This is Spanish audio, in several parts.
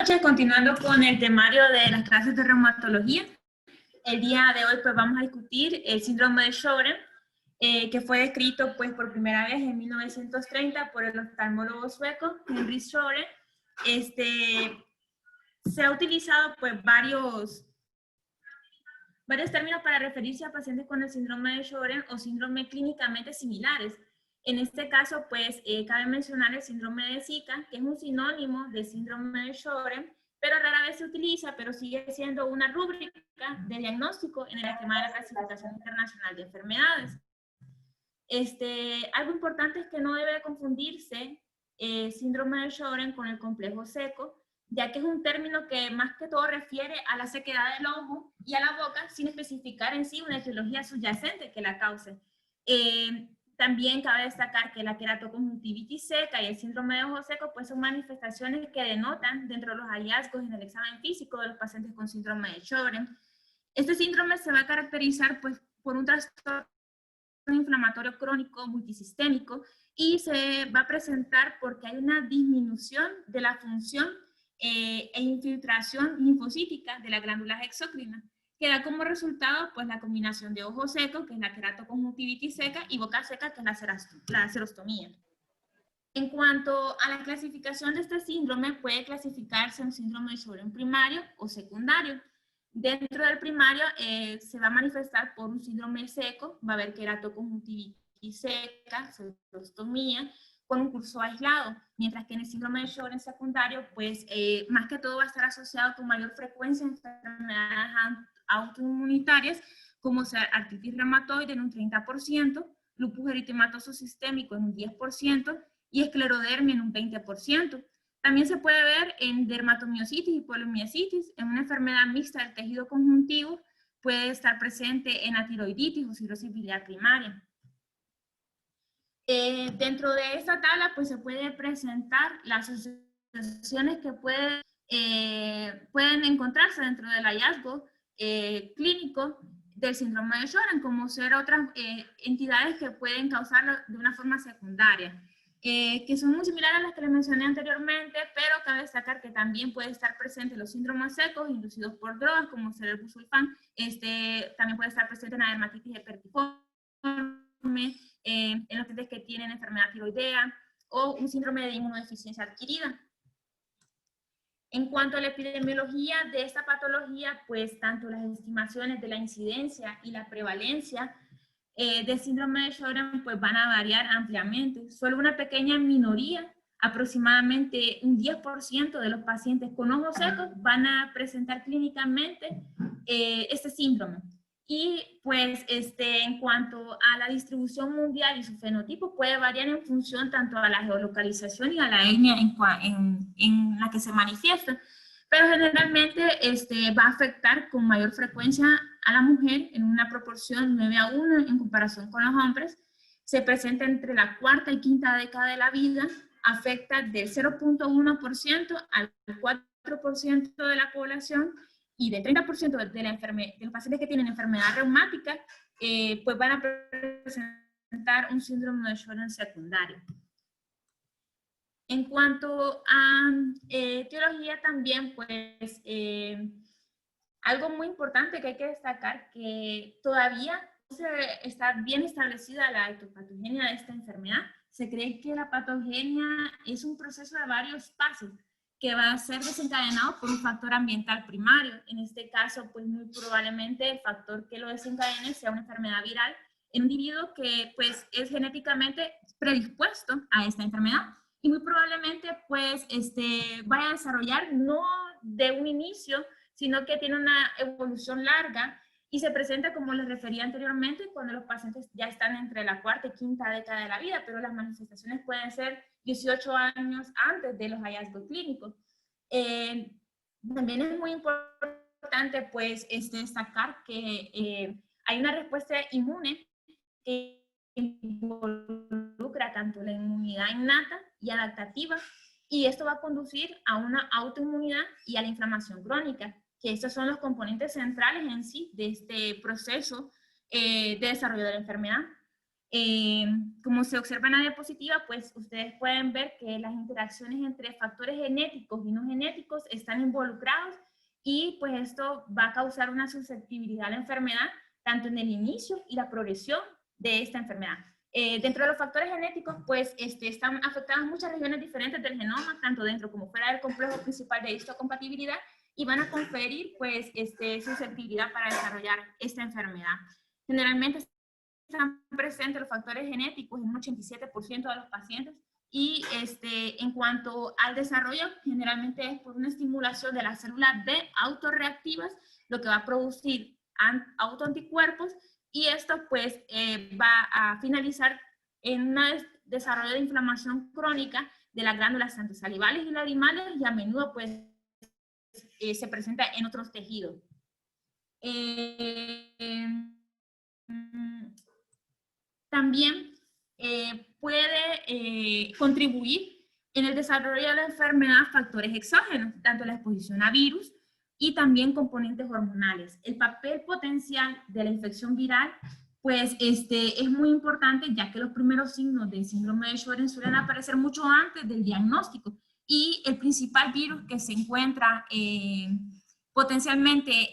Noches, continuando con el temario de las clases de reumatología. El día de hoy pues vamos a discutir el síndrome de Sjögren, que fue descrito pues por primera vez en 1930 por el oftalmólogo sueco Henrik Sjögren. Se ha utilizado pues varios términos para referirse a pacientes con el síndrome de Sjögren o síndrome clínicamente similares. En este caso, pues, cabe mencionar el síndrome de Zika, que es un sinónimo del síndrome de Sjögren, pero rara vez se utiliza, pero sigue siendo una rúbrica de diagnóstico en el esquema de la clasificación internacional de enfermedades. Algo importante es que no debe confundirse síndrome de Sjögren con el complejo seco, ya que es un término que más que todo refiere a la sequedad del ojo y a la boca, sin especificar en sí una etiología subyacente que la cause. También cabe destacar que la queratoconjuntivitis seca y el síndrome de ojo seco pues son manifestaciones que denotan dentro de los hallazgos en el examen físico de los pacientes con síndrome de Sjögren. Este síndrome se va a caracterizar pues por un trastorno inflamatorio crónico multisistémico y se va a presentar porque hay una disminución de la función e infiltración linfocítica de las glándulas exócrinas, que da como resultado pues la combinación de ojo seco, que es la queratoconjuntivitis seca, y boca seca, que es la xerostomía. En cuanto a la clasificación de este síndrome, puede clasificarse en síndrome de Sjögren primario o secundario. Dentro del primario se va a manifestar por un síndrome seco, va a haber queratoconjuntivitis seca, xerostomía, con un curso aislado, mientras que en el síndrome de Sjögren secundario, pues más que todo va a estar asociado con mayor frecuencia a enfermedades autoinmunitarias, como sea artritis reumatoide en un 30%, lupus eritematoso sistémico en un 10%, y esclerodermia en un 20%. También se puede ver en dermatomiositis y poliomiositis, en una enfermedad mixta del tejido conjuntivo, puede estar presente en la tiroiditis o cirrosis biliar primaria. Dentro de esta tabla pues se puede presentar las asociaciones que pueden encontrarse dentro del hallazgo clínico del síndrome de Sjögren, como ser otras entidades que pueden causarlo de una forma secundaria. Que son muy similares a las que les mencioné anteriormente, pero cabe destacar que también puede estar presente los síndromes secos inducidos por drogas, como ser el busulfán, también puede estar presente en la dermatitis herpetiforme, en los pacientes que tienen enfermedad tiroidea o un síndrome de inmunodeficiencia adquirida. En cuanto a la epidemiología de esta patología, pues tanto las estimaciones de la incidencia y la prevalencia del síndrome de Sjögren pues van a variar ampliamente. Solo una pequeña minoría, aproximadamente un 10% de los pacientes con ojos secos van a presentar clínicamente este síndrome. Y pues en cuanto a la distribución mundial y su fenotipo puede variar en función tanto a la geolocalización y a la etnia en la que se manifiesta, pero generalmente va a afectar con mayor frecuencia a la mujer en una proporción 9:1 en comparación con los hombres. Se presenta entre la cuarta y quinta década de la vida, afecta del 0.1% al 4% de la población, y del 30% de los pacientes que tienen enfermedad reumática, pues van a presentar un síndrome de Sjögren secundario. En cuanto a etiología también, pues algo muy importante que hay que destacar, que todavía está bien establecida la ectopatogenia de esta enfermedad. Se cree que la patogenia es un proceso de varios pasos que va a ser desencadenado por un factor ambiental primario. En este caso, pues muy probablemente el factor que lo desencadene sea una enfermedad viral en un individuo que pues es genéticamente predispuesto a esta enfermedad, y muy probablemente pues vaya a desarrollar no de un inicio, sino que tiene una evolución larga y se presenta, como les refería anteriormente, cuando los pacientes ya están entre la cuarta y quinta década de la vida, pero las manifestaciones pueden ser 18 años antes de los hallazgos clínicos. También es muy importante pues destacar que hay una respuesta inmune que involucra tanto la inmunidad innata y adaptativa, y esto va a conducir a una autoinmunidad y a la inflamación crónica, que estos son los componentes centrales en sí de este proceso de desarrollo de la enfermedad. Como se observa en la diapositiva, pues ustedes pueden ver que las interacciones entre factores genéticos y no genéticos están involucrados y pues esto va a causar una susceptibilidad a la enfermedad, tanto en el inicio y la progresión de esta enfermedad. Dentro de los factores genéticos, pues están afectadas muchas regiones diferentes del genoma, tanto dentro como fuera del complejo principal de histocompatibilidad, y van a conferir pues susceptibilidad para desarrollar esta enfermedad. Generalmente están presentes los factores genéticos en un 87% de los pacientes, y en cuanto al desarrollo, generalmente es por una estimulación de las células B autorreactivas, lo que va a producir autoanticuerpos, y esto pues va a finalizar en un desarrollo de inflamación crónica de las glándulas tanto salivales y lagrimales, y a menudo pues se presenta en otros tejidos. También puede contribuir en el desarrollo de la enfermedad factores exógenos, tanto la exposición a virus y también componentes hormonales. El papel potencial de la infección viral pues es muy importante, ya que los primeros signos del síndrome de Sjögren suelen aparecer mucho antes del diagnóstico, y el principal virus que se encuentra potencialmente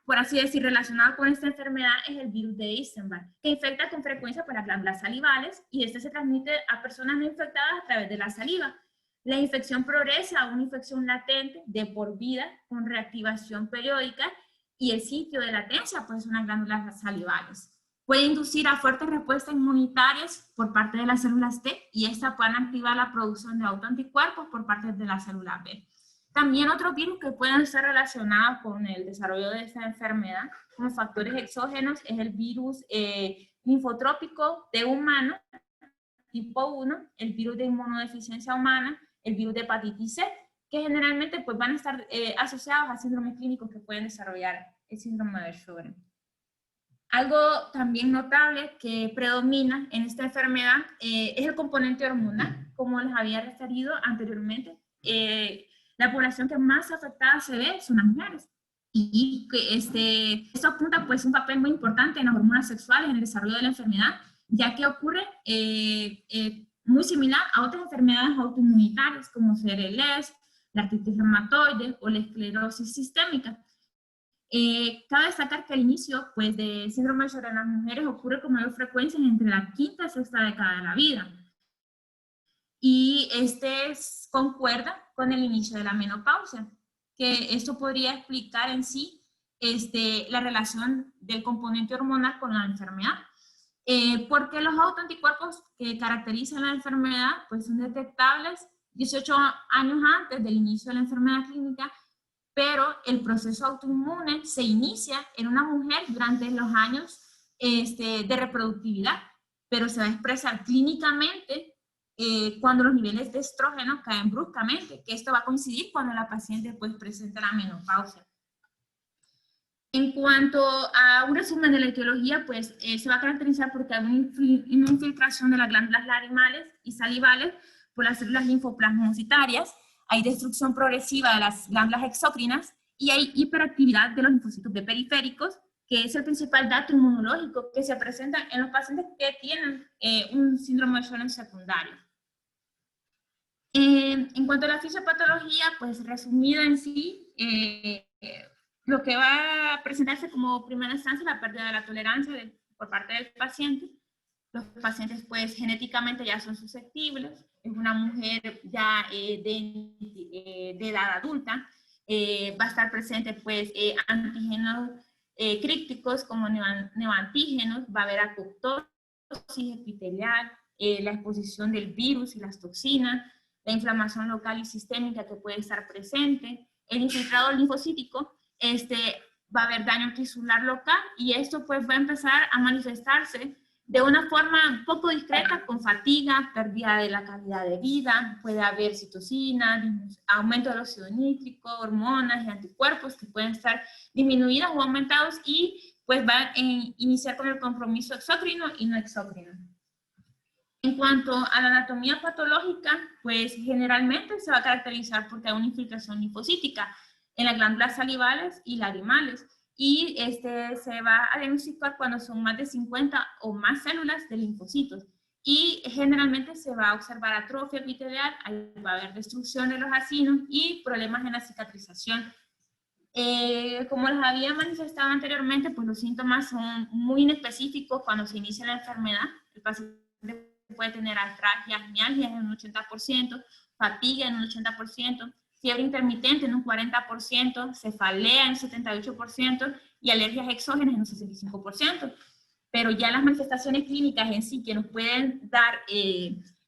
por así decir, relacionado con esta enfermedad es el virus de Epstein-Barr, que infecta con frecuencia por las glándulas salivales, y este se transmite a personas no infectadas a través de la saliva. La infección progresa a una infección latente de por vida con reactivación periódica, y el sitio de latencia pues son las glándulas salivales. Puede inducir a fuertes respuestas inmunitarias por parte de las células T, y estas pueden activar la producción de autoanticuerpos por parte de las células B. También otros virus que pueden estar relacionados con el desarrollo de esta enfermedad, como factores exógenos, es el virus linfotrópico T humano, tipo 1, el virus de inmunodeficiencia humana, el virus de hepatitis C, que generalmente pues, van a estar asociados a síndromes clínicos que pueden desarrollar el síndrome de Sjögren. Algo también notable que predomina en esta enfermedad es el componente hormonal, como les había referido anteriormente. La población que más afectada se ve son las mujeres, y que esto apunta pues un papel muy importante en las hormonas sexuales en el desarrollo de la enfermedad, ya que ocurre muy similar a otras enfermedades autoinmunitarias como ser el ES, la artritis reumatoide o la esclerosis sistémica. Cabe destacar que el inicio pues, de síndrome de Sjögren en las mujeres ocurre con mayor frecuencia entre la quinta y sexta década de la vida, y concuerda con el inicio de la menopausia, que esto podría explicar en sí la relación del componente hormonal con la enfermedad, porque los autoanticuerpos que caracterizan la enfermedad pues son detectables 18 años antes del inicio de la enfermedad clínica, pero el proceso autoinmune se inicia en una mujer durante los años de reproductividad, pero se va a expresar clínicamente cuando los niveles de estrógeno caen bruscamente, que esto va a coincidir cuando la paciente pues, presenta la menopausia. En cuanto a un resumen de la etiología, pues se va a caracterizar porque hay una infiltración de las glándulas lagrimales y salivales por las células linfoplasmocitarias, hay destrucción progresiva de las glándulas exócrinas, y hay hiperactividad de los linfocitos B periféricos, que es el principal dato inmunológico que se presenta en los pacientes que tienen un síndrome de Sjögren secundario. En cuanto a la fisiopatología, pues resumida en sí, lo que va a presentarse como primera instancia la pérdida de la tolerancia por parte del paciente. Los pacientes pues genéticamente ya son susceptibles, es una mujer ya de edad adulta, va a estar presente pues antígenos crípticos como neoantígenos, va a haber apoptosis epitelial, la exposición del virus y las toxinas, la inflamación local y sistémica que puede estar presente, el infiltrado linfocítico, va a haber daño tisular local, y esto pues va a empezar a manifestarse de una forma un poco discreta con fatiga, pérdida de la calidad de vida, puede haber citocina, aumento del óxido nítrico, hormonas y anticuerpos que pueden estar disminuidos o aumentados, y pues va a iniciar con el compromiso exócrino y no exócrino. En cuanto a la anatomía patológica, pues generalmente se va a caracterizar porque hay una infiltración linfocítica en las glándulas salivales y lagrimales, y se va a diagnosticar cuando son más de 50 o más células de linfocitos. Y generalmente se va a observar atrofia epitelial, ahí va a haber destrucción de los acinos y problemas en la cicatrización. Como les había manifestado anteriormente, pues los síntomas son muy inespecíficos cuando se inicia la enfermedad. El paciente puede tener artralgias, mialgias en un 80%, fatiga en un 80%, fiebre intermitente en un 40%, cefalea en un 78% y alergias exógenas en un 65%. Pero ya las manifestaciones clínicas en sí que nos pueden dar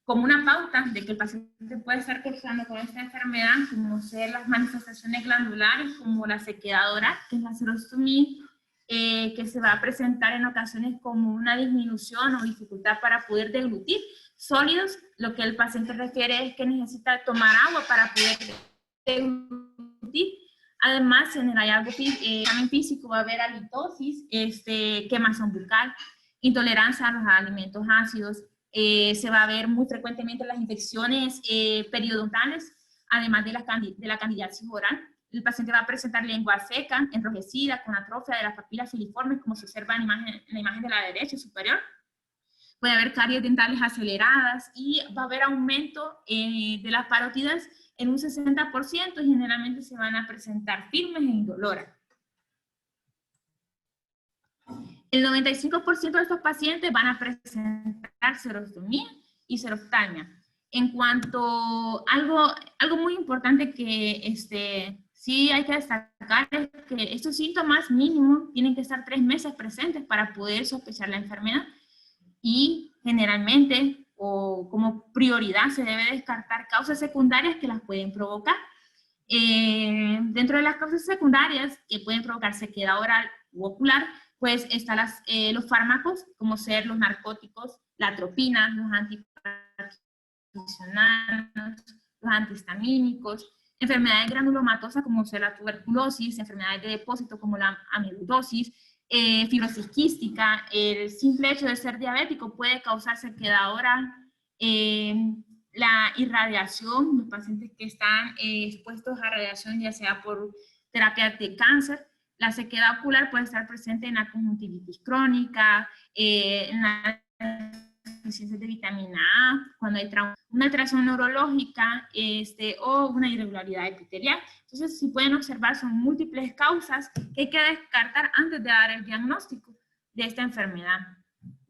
como una pauta de que el paciente puede estar cursando con esta enfermedad, como ser las manifestaciones glandulares, como la sequedad oral, que es la xerostomía, que se va a presentar en ocasiones como una disminución o dificultad para poder deglutir sólidos. Lo que el paciente refiere es que necesita tomar agua para poder deglutir. Además, en el hallazgo examen físico va a haber halitosis, quemazón bucal, intolerancia a los alimentos ácidos. Se va a ver muy frecuentemente las infecciones periodontales, además de la candidiasis oral. El paciente va a presentar lengua seca, enrojecida, con atrofia de las papilas filiformes, como se observa en la imagen de la derecha superior. Puede haber caries dentales aceleradas y va a haber aumento de las parótidas en un 60% y generalmente se van a presentar firmes e indoloras. El 95% de estos pacientes van a presentar xerostomía y xeroftalmia. En cuanto algo muy importante que sí hay que destacar es que estos síntomas mínimos tienen que estar 3 meses presentes para poder sospechar la enfermedad y generalmente o como prioridad se debe descartar causas secundarias que las pueden provocar. Dentro de las causas secundarias que pueden provocar sequedad oral u ocular, pues están los fármacos, como ser los narcóticos, la atropina, los anticoncepcionales, los antihistamínicos, enfermedades granulomatosas como ser la tuberculosis, enfermedades de depósito como la amiloidosis, fibrosis quística. El simple hecho de ser diabético puede causar sequedad oral, la irradiación, los pacientes que están expuestos a radiación, ya sea por terapia de cáncer. La sequedad ocular puede estar presente en la conjuntivitis crónica, en la deficiencia de vitamina A, cuando hay una alteración neurológica o una irregularidad epitelial. Entonces, si pueden observar, son múltiples causas que hay que descartar antes de dar el diagnóstico de esta enfermedad.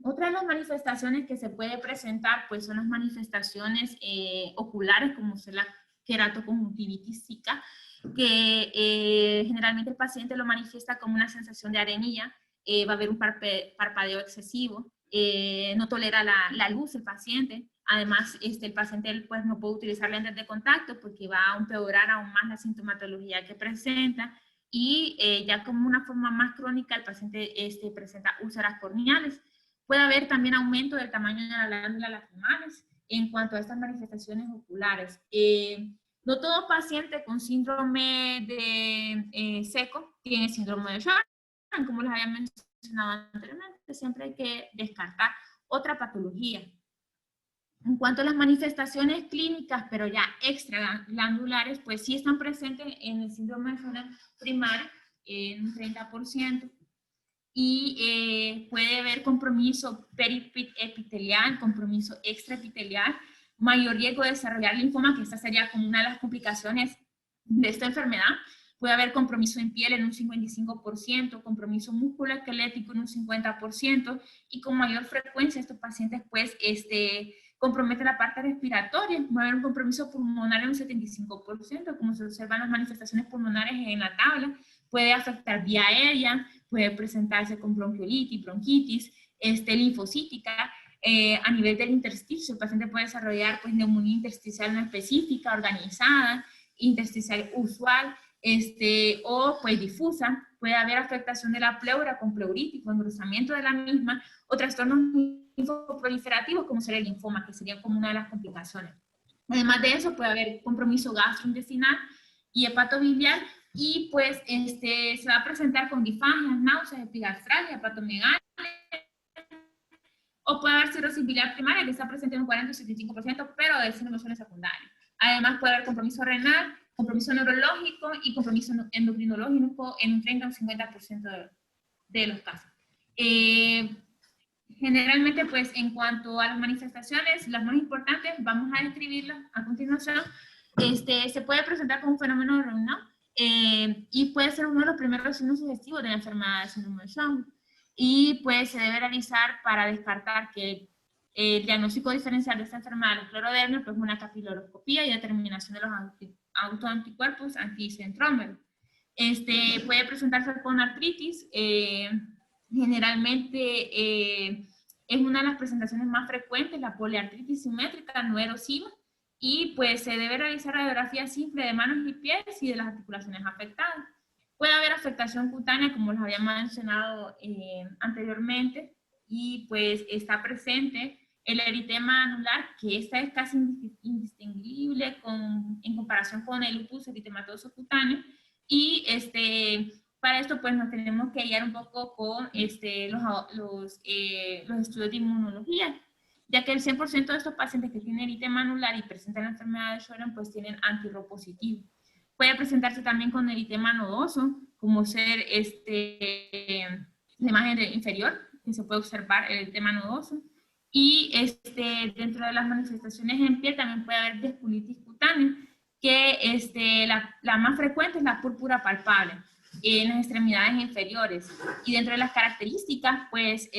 Otra de las manifestaciones que se puede presentar, pues son las manifestaciones oculares, como es la queratoconjuntivitis zika, que generalmente el paciente lo manifiesta como una sensación de arenilla, va a haber un parpadeo excesivo, no tolera la luz el paciente. Además, el paciente pues, no puede utilizar lentes de contacto porque va a empeorar aún más la sintomatología que presenta, y ya como una forma más crónica el paciente presenta úlceras corneales. Puede haber también aumento del tamaño de las glándulas lacrimales en cuanto a estas manifestaciones oculares. No todo paciente con síndrome de seco tiene síndrome de Sjögren, como les había mencionado anteriormente. Siempre hay que descartar otra patología. En cuanto a las manifestaciones clínicas, pero ya extraglandulares, pues sí están presentes en el síndrome de Sjögren primario, en un 30%. Y puede haber compromiso periepitelial, compromiso extraepitelial, mayor riesgo de desarrollar linfoma, que esta sería como una de las complicaciones de esta enfermedad. Puede haber compromiso en piel en un 55%, compromiso musculoesquelético en un 50%, y con mayor frecuencia estos pacientes pues comprometen la parte respiratoria. Va a haber un compromiso pulmonar en un 75%, como se observan las manifestaciones pulmonares en la tabla. Puede afectar vía aérea, puede presentarse con bronquiolitis, bronquitis, linfocítica. A nivel del intersticio, el paciente puede desarrollar pues, neumonía intersticial no específica, organizada, intersticial usual, o pues difusa. Puede haber afectación de la pleura con pleuritis, con engrosamiento de la misma, o trastornos linfoproliferativos como sería el linfoma, que sería como una de las complicaciones. Además de eso, puede haber compromiso gastrointestinal y hepatobiliar, y pues se va a presentar con disfagias, náuseas, epigastralgia, hepatomegalia, o puede haber cirrosis biliar primaria, que está presente en un 40 o 75%, pero de síndrome secundario. Además puede haber compromiso renal, compromiso neurológico y compromiso endocrinológico en un 30 o 50% de los casos. Generalmente, pues, en cuanto a las manifestaciones, las más importantes, vamos a describirlas a continuación. Se puede presentar como un fenómeno renal y puede ser uno de los primeros signos sugestivos de la enfermedad de síndrome de Sjögren. Y pues se debe realizar para descartar que el diagnóstico diferencial de esta enfermedad de clorodermia, pues una capiloroscopía y determinación de los autoanticuerpos anticentrómeros. Puede presentarse con artritis, generalmente es una de las presentaciones más frecuentes, la poliartritis simétrica no erosiva, y pues se debe realizar radiografía simple de manos y pies y de las articulaciones afectadas. Puede haber afectación cutánea, como les había mencionado anteriormente, y pues está presente el eritema anular, que esta es casi indistinguible en comparación con el lupus eritematoso cutáneo, y para esto pues nos tenemos que guiar un poco con los estudios de inmunología, ya que el 100% de estos pacientes que tienen eritema anular y presentan la enfermedad de Sjögren pues tienen anti-Rho positivo. Puede presentarse también con eritema nodoso, como ser la imagen inferior, que se puede observar el eritema nodoso. Y dentro de las manifestaciones en piel también puede haber vasculitis cutánea, que la más frecuente es la púrpura palpable en las extremidades inferiores. Y dentro de las características, pues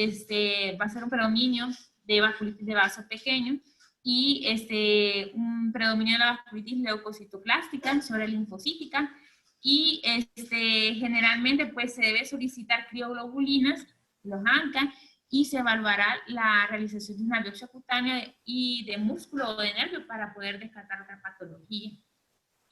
va a ser un predominio de vasculitis de vaso pequeño y un predominio de la vasculitis leucocitoclástica sobre linfocítica, y generalmente pues se debe solicitar crioglobulinas, los ANCA, y se evaluará la realización de una biopsia cutánea y de músculo o de nervio para poder descartar otra patología.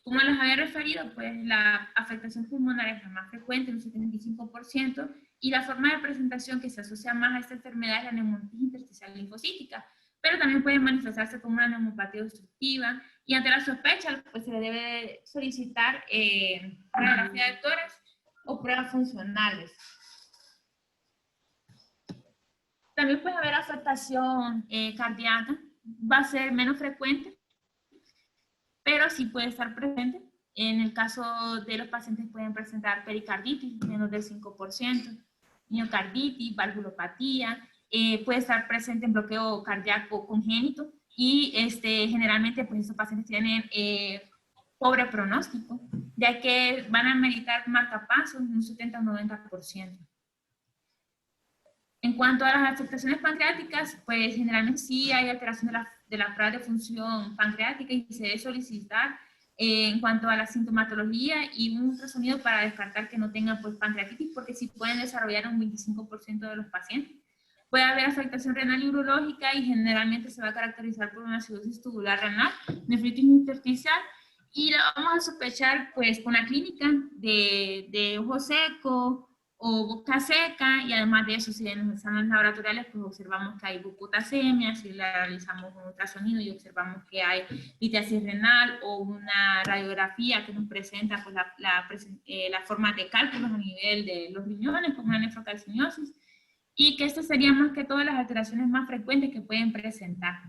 Como les había referido, pues la afectación pulmonar es la más frecuente, un 75%, y la forma de presentación que se asocia más a esta enfermedad es la neumonitis intersticial linfocítica, pero también puede manifestarse como una neumopatía obstructiva, y ante la sospecha, pues se debe solicitar radiografía de tórax o pruebas funcionales. También puede haber afectación cardíaca, va a ser menos frecuente, pero sí puede estar presente. En el caso de los pacientes pueden presentar pericarditis, menos del 5%, miocarditis, valvulopatía, puede estar presente en bloqueo cardíaco congénito, y generalmente pues estos pacientes tienen pobre pronóstico, ya que van a meditar marcapasos un 70 o 90%. En cuanto a las afectaciones pancreáticas, pues generalmente sí hay alteración de la prueba de función pancreática y se debe solicitar en cuanto a la sintomatología y un ultrasonido para descartar que no tengan pues pancreatitis, porque sí pueden desarrollar un 25% de los pacientes. Puede haber afectación renal y urológica y generalmente se va a caracterizar por una acidosis tubular renal, nefritis intersticial, y la vamos a sospechar pues con la clínica de ojo seco o boca seca, y además de eso, si en los exámenes laboratoriales pues observamos que hay bucotasemia, si le realizamos un ultrasonido y observamos que hay litiasis renal, o una radiografía que nos presenta pues la forma de cálculos a nivel de los riñones como una nefrocalcinosis, y que estas serían más que todas las alteraciones más frecuentes que pueden presentar.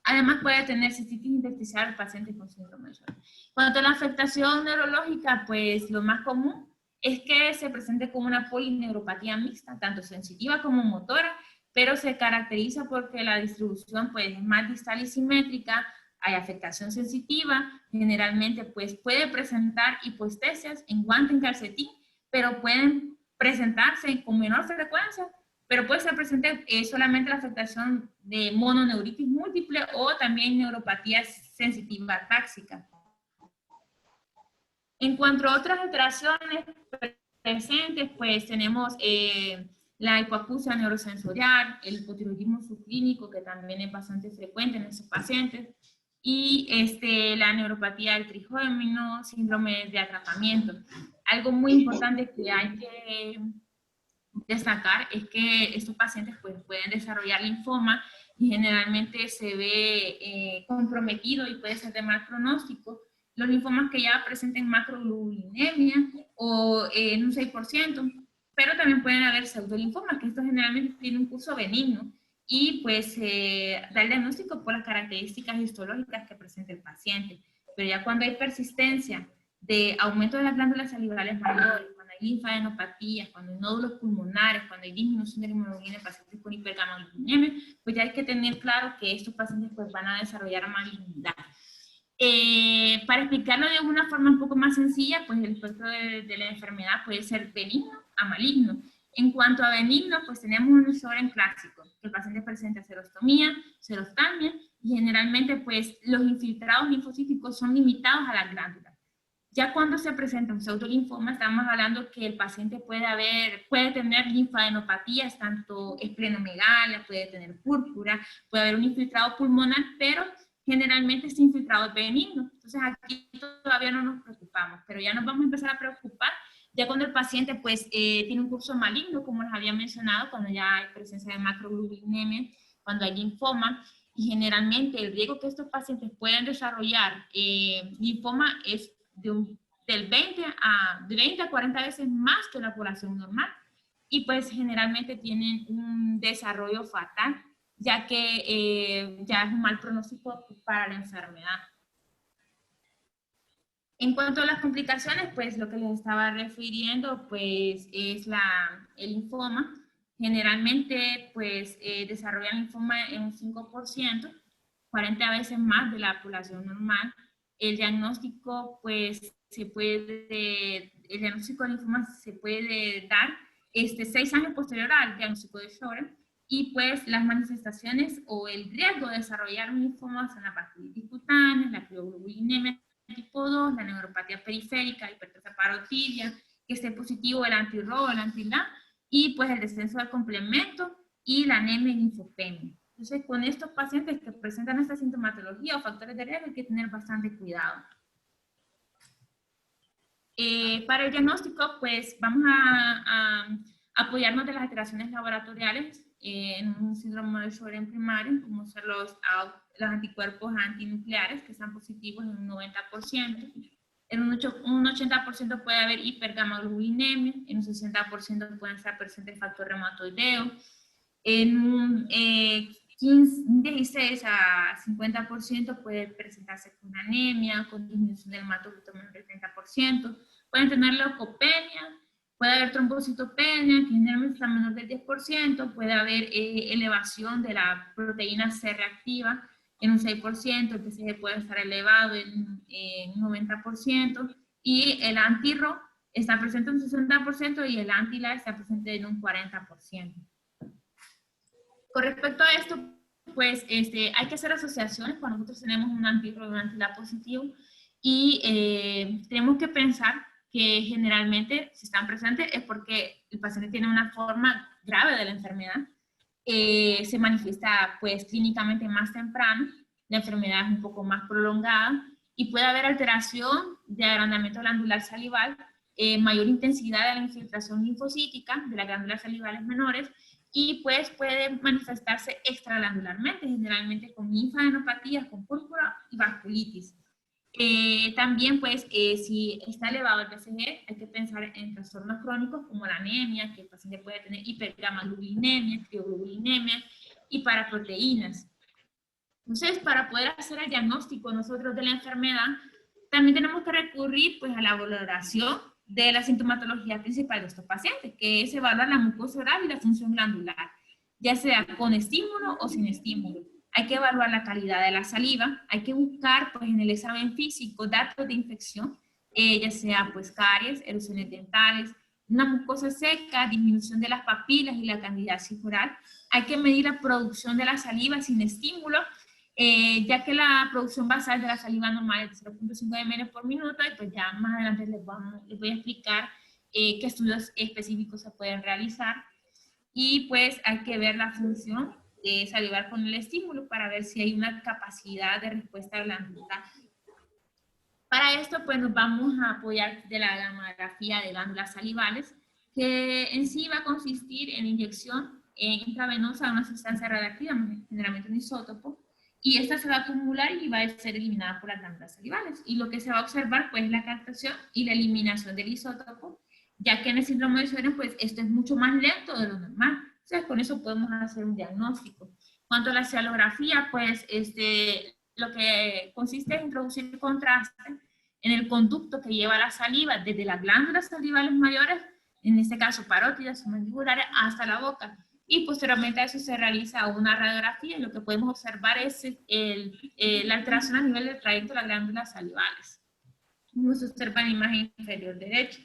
Además puede tener cistitis intersticial el paciente con síndrome de Sjögren. Cuanto a la afectación neurológica, pues lo más común es que se presente como una polineuropatía mixta, tanto sensitiva como motora, pero se caracteriza porque la distribución pues, es más distal y simétrica, hay afectación sensitiva, generalmente pues, puede presentar hipoestesias en guante, en calcetín, pero pueden presentarse con menor frecuencia, pero puede ser presente solamente la afectación de mononeuritis múltiple o también neuropatía sensitiva táxica. En cuanto a otras alteraciones presentes, pues tenemos la hipoacusia neurosensorial, el hipotiroidismo subclínico, que también es bastante frecuente en esos pacientes, y la neuropatía del trigémino, síndrome de atrapamiento. Algo muy importante que hay que destacar es que estos pacientes pues, pueden desarrollar linfoma y generalmente se ve comprometido y puede ser de mal pronóstico. Los linfomas que ya presenten macroglobulinemia o en un 6%, pero también pueden haber pseudolinfomas, que estos generalmente tienen un curso benigno y pues da el diagnóstico por las características histológicas que presenta el paciente. pero ya cuando hay persistencia de aumento de las glándulas salivales mayores, cuando hay linfadenopatías, cuando hay nódulos pulmonares, cuando hay disminución de la hemoglobina en pacientes con hipergamaglobulinemia, pues ya hay que tener claro que estos pacientes pues van a desarrollar malignidad. Para explicarlo de una forma un poco más sencilla, pues el espectro de la enfermedad puede ser benigno a maligno. En cuanto a benigno, pues tenemos un Sjögren clásico, que el paciente presenta serostomía, serostamia, y generalmente pues los infiltrados linfocíticos son limitados a las glándulas. Ya cuando se presenta un pseudolinfoma, estamos hablando que el paciente puede tener linfadenopatías, tanto esplenomegalia, puede tener púrpura, puede haber un infiltrado pulmonar, pero generalmente este infiltrado es benigno. Entonces aquí todavía no nos preocupamos, pero ya nos vamos a empezar a preocupar ya cuando el paciente pues tiene un curso maligno, como les había mencionado, cuando ya hay presencia de macroglobulinemia, cuando hay linfoma, y generalmente el riesgo que estos pacientes pueden desarrollar linfoma es del 20 a 40 veces más que la población normal, y pues generalmente tienen un desarrollo fatal, ya que ya es un mal pronóstico para la enfermedad. En cuanto a las complicaciones, pues lo que les estaba refiriendo, pues es el linfoma. Generalmente, pues desarrollan linfoma en un 5%, 40 veces más de la población normal. El diagnóstico, pues el diagnóstico de linfoma se puede dar 6 años posterior al diagnóstico de Sjögren. Y pues las manifestaciones o el riesgo de desarrollar un linfoma son la vasculitis cutánea, la crioglobulinemia tipo 2, la neuropatía periférica, hipertrofia parotidia, que esté positivo el anti-RO, el anti-LA, y pues el descenso del complemento y la anemia y linfopenia. Entonces, con estos pacientes que presentan esta sintomatología o factores de riesgo hay que tener bastante cuidado. Para el diagnóstico, pues vamos a apoyarnos de las alteraciones laboratoriales en un síndrome de Sjögren primario, como son los anticuerpos antinucleares, que están positivos en un 90%. En un 80% puede haber hipergamaglobulinemia, en un 60% pueden estar presentes el factor reumatoideo, en un 16 a 50% puede presentarse con anemia, con disminución del hematocrito menor del 30%, pueden tener leucopenia, puede haber trombocitopenia, que generalmente está menor del 10%, puede haber elevación de la proteína C reactiva en un 6%, el TSG puede estar elevado en un 90%, y el anti-RO está presente en un 60% y el anti-LA está presente en un 40%. Con respecto a esto, pues hay que hacer asociaciones cuando nosotros tenemos un anti-RO y un anti-LA positivo, y tenemos que pensar que generalmente si están presentes es porque el paciente tiene una forma grave de la enfermedad, se manifiesta pues clínicamente más temprano, la enfermedad es un poco más prolongada y puede haber alteración de agrandamiento glandular salival, mayor intensidad de la infiltración linfocítica de las glándulas salivales menores, y pues puede manifestarse extraglandularmente, generalmente con linfadenopatías, con púrpura y vasculitis. También, pues, si está elevado el TSG, hay que pensar en trastornos crónicos como la anemia, que el paciente puede tener hipergamaglobulinemia, crioglobulinemia y paraproteínas. Entonces, para poder hacer el diagnóstico nosotros de la enfermedad, también tenemos que recurrir, pues, a la valoración de la sintomatología principal de estos pacientes, que es evaluar la mucosa oral y la función glandular, ya sea con estímulo o sin estímulo. Hay que evaluar la calidad de la saliva, hay que buscar pues, en el examen físico datos de infección, ya sea pues caries, erosiones dentales, una mucosa seca, disminución de las papilas y la candidiasis oral. Hay que medir la producción de la saliva sin estímulo, ya que la producción basal de la saliva normal es de 0.5 ml por minuto, y pues ya más adelante les voy a explicar qué estudios específicos se pueden realizar. Y pues hay que ver la función de salivar con el estímulo para ver si hay una capacidad de respuesta glandular. Para esto, pues nos vamos a apoyar de la gamografía de glándulas salivales, que en sí va a consistir en inyección intravenosa de una sustancia radiactiva, generalmente un isótopo, y esta se va a acumular y va a ser eliminada por las glándulas salivales. Y lo que se va a observar, pues, es la captación y la eliminación del isótopo, ya que en el síndrome de Sjögren, pues, esto es mucho más lento de lo normal. O sea, con eso podemos hacer un diagnóstico. Cuanto a la cialografía, pues, lo que consiste en introducir contraste en el conducto que lleva la saliva desde las glándulas salivales mayores, en este caso parótidas o mandibulares, hasta la boca. Y posteriormente a eso se realiza una radiografía y lo que podemos observar es la alteración a nivel del trayecto de las glándulas salivales. Como se observa en la imagen inferior derecha.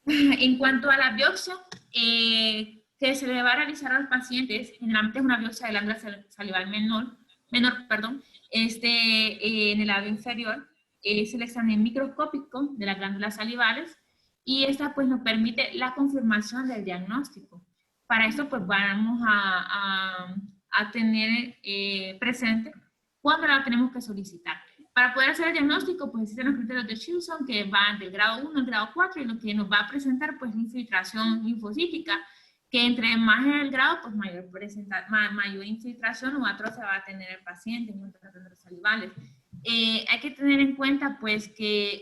En cuanto a la biopsia, que se le va a realizar a los pacientes, generalmente es una biopsia de glándula salival menor, en el labio inferior, es el examen microscópico de las glándulas salivales y esta pues nos permite la confirmación del diagnóstico. Para esto pues vamos a tener presente cuándo la tenemos que solicitar. Para poder hacer el diagnóstico, pues existen los criterios de Chilson que van del grado 1 al grado 4 y lo que nos va a presentar pues la infiltración linfocítica, que entre más en el grado, pues mayor infiltración o atrofia va a tener el paciente en cuanto a las glándulas salivales. Hay que tener en cuenta pues que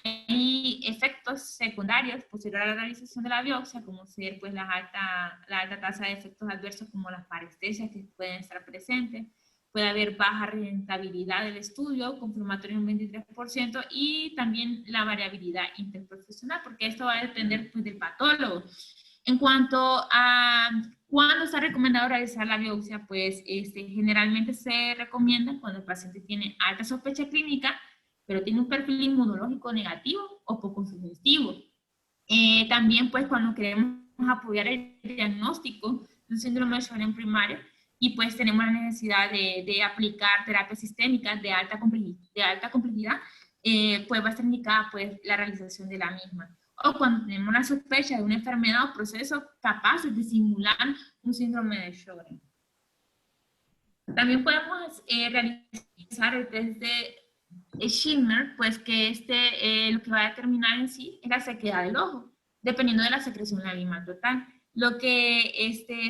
hay efectos secundarios posterior a la realización de la biopsia, como ser pues la alta tasa de efectos adversos como las parestesias que pueden estar presentes. Puede haber baja rentabilidad del estudio, confirmatorio en un 23%, y también la variabilidad interprofesional, porque esto va a depender pues, del patólogo. En cuanto a cuándo está recomendado realizar la biopsia, pues generalmente se recomienda cuando el paciente tiene alta sospecha clínica, pero tiene un perfil inmunológico negativo o poco sugestivo. También pues cuando queremos apoyar el diagnóstico de un síndrome de Sjögren primario, y pues tenemos la necesidad de aplicar terapias sistémicas de alta complejidad, pues va a estar indicada pues la realización de la misma. O cuando tenemos la sospecha de una enfermedad o proceso capaces de simular un síndrome de Sjögren. También podemos realizar el test de Schindler, pues que lo que va a determinar en sí es la sequedad del ojo, dependiendo de la secreción lagrimal total. Lo que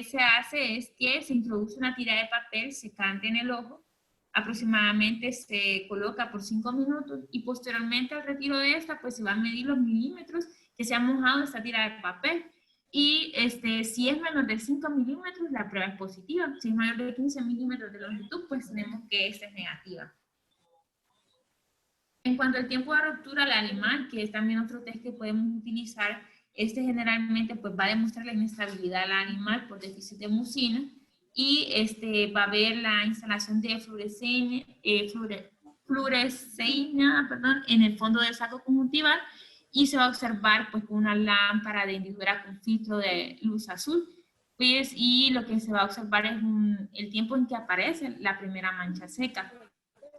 se hace es que se introduce una tira de papel secante en el ojo, aproximadamente se coloca por 5 minutos y posteriormente al retiro de esta, pues se van a medir los milímetros que se ha mojado esta tira de papel. Y si es menor de 5 milímetros, la prueba es positiva. Si es mayor de 15 milímetros de longitud, pues tenemos que esta es negativa. En cuanto al tiempo de ruptura del animal, que es también otro test que podemos utilizar, generalmente pues, va a demostrar la inestabilidad del animal por déficit de mucina y va a haber la instalación de fluoresceína en el fondo del saco conjuntival y se va a observar pues, con una lámpara de hendidura con filtro de luz azul. Pues, y lo que se va a observar es el tiempo en que aparece la primera mancha seca.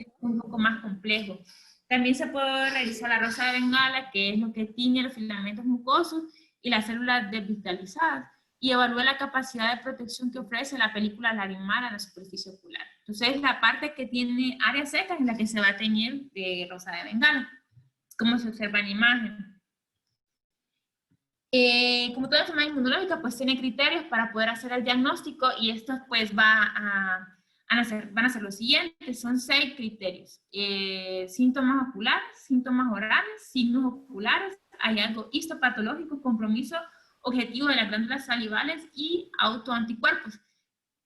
Es un poco más complejo. También se puede realizar la rosa de Bengala, que es lo que tiñe los filamentos mucosos y las células desvitalizadas, y evalúa la capacidad de protección que ofrece la película lagrimal a la superficie ocular. Entonces, la parte que tiene áreas secas es la que se va a teñir de rosa de Bengala, como se observa en la imagen. Como toda enfermedad inmunológica, pues tiene criterios para poder hacer el diagnóstico y estos pues van a ser los siguientes, son 6 criterios. Síntomas oculares, síntomas orales, signos oculares, hallazgo histopatológico, compromiso objetivo de las glándulas salivales y autoanticuerpos.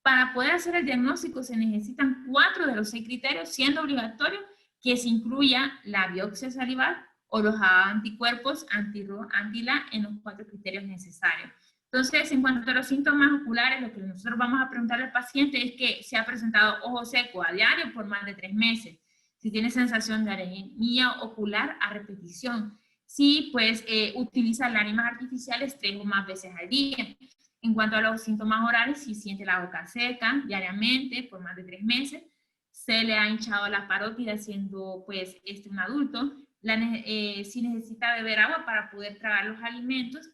Para poder hacer el diagnóstico se necesitan 4 de los 6 criterios, siendo obligatorio que se incluya la biopsia salival o los anticuerpos anti-LA en los 4 criterios necesarios. Entonces, en cuanto a los síntomas oculares, lo que nosotros vamos a preguntarle al paciente es que se ha presentado ojo seco a diario por más de 3 meses, si tiene sensación de anemia ocular a repetición, si pues utiliza lágrimas artificiales 3 o más veces al día. En cuanto a los síntomas orales, si siente la boca seca diariamente por más de 3 meses, se le ha hinchado la parótida siendo pues un adulto, si necesita beber agua para poder tragar los alimentos.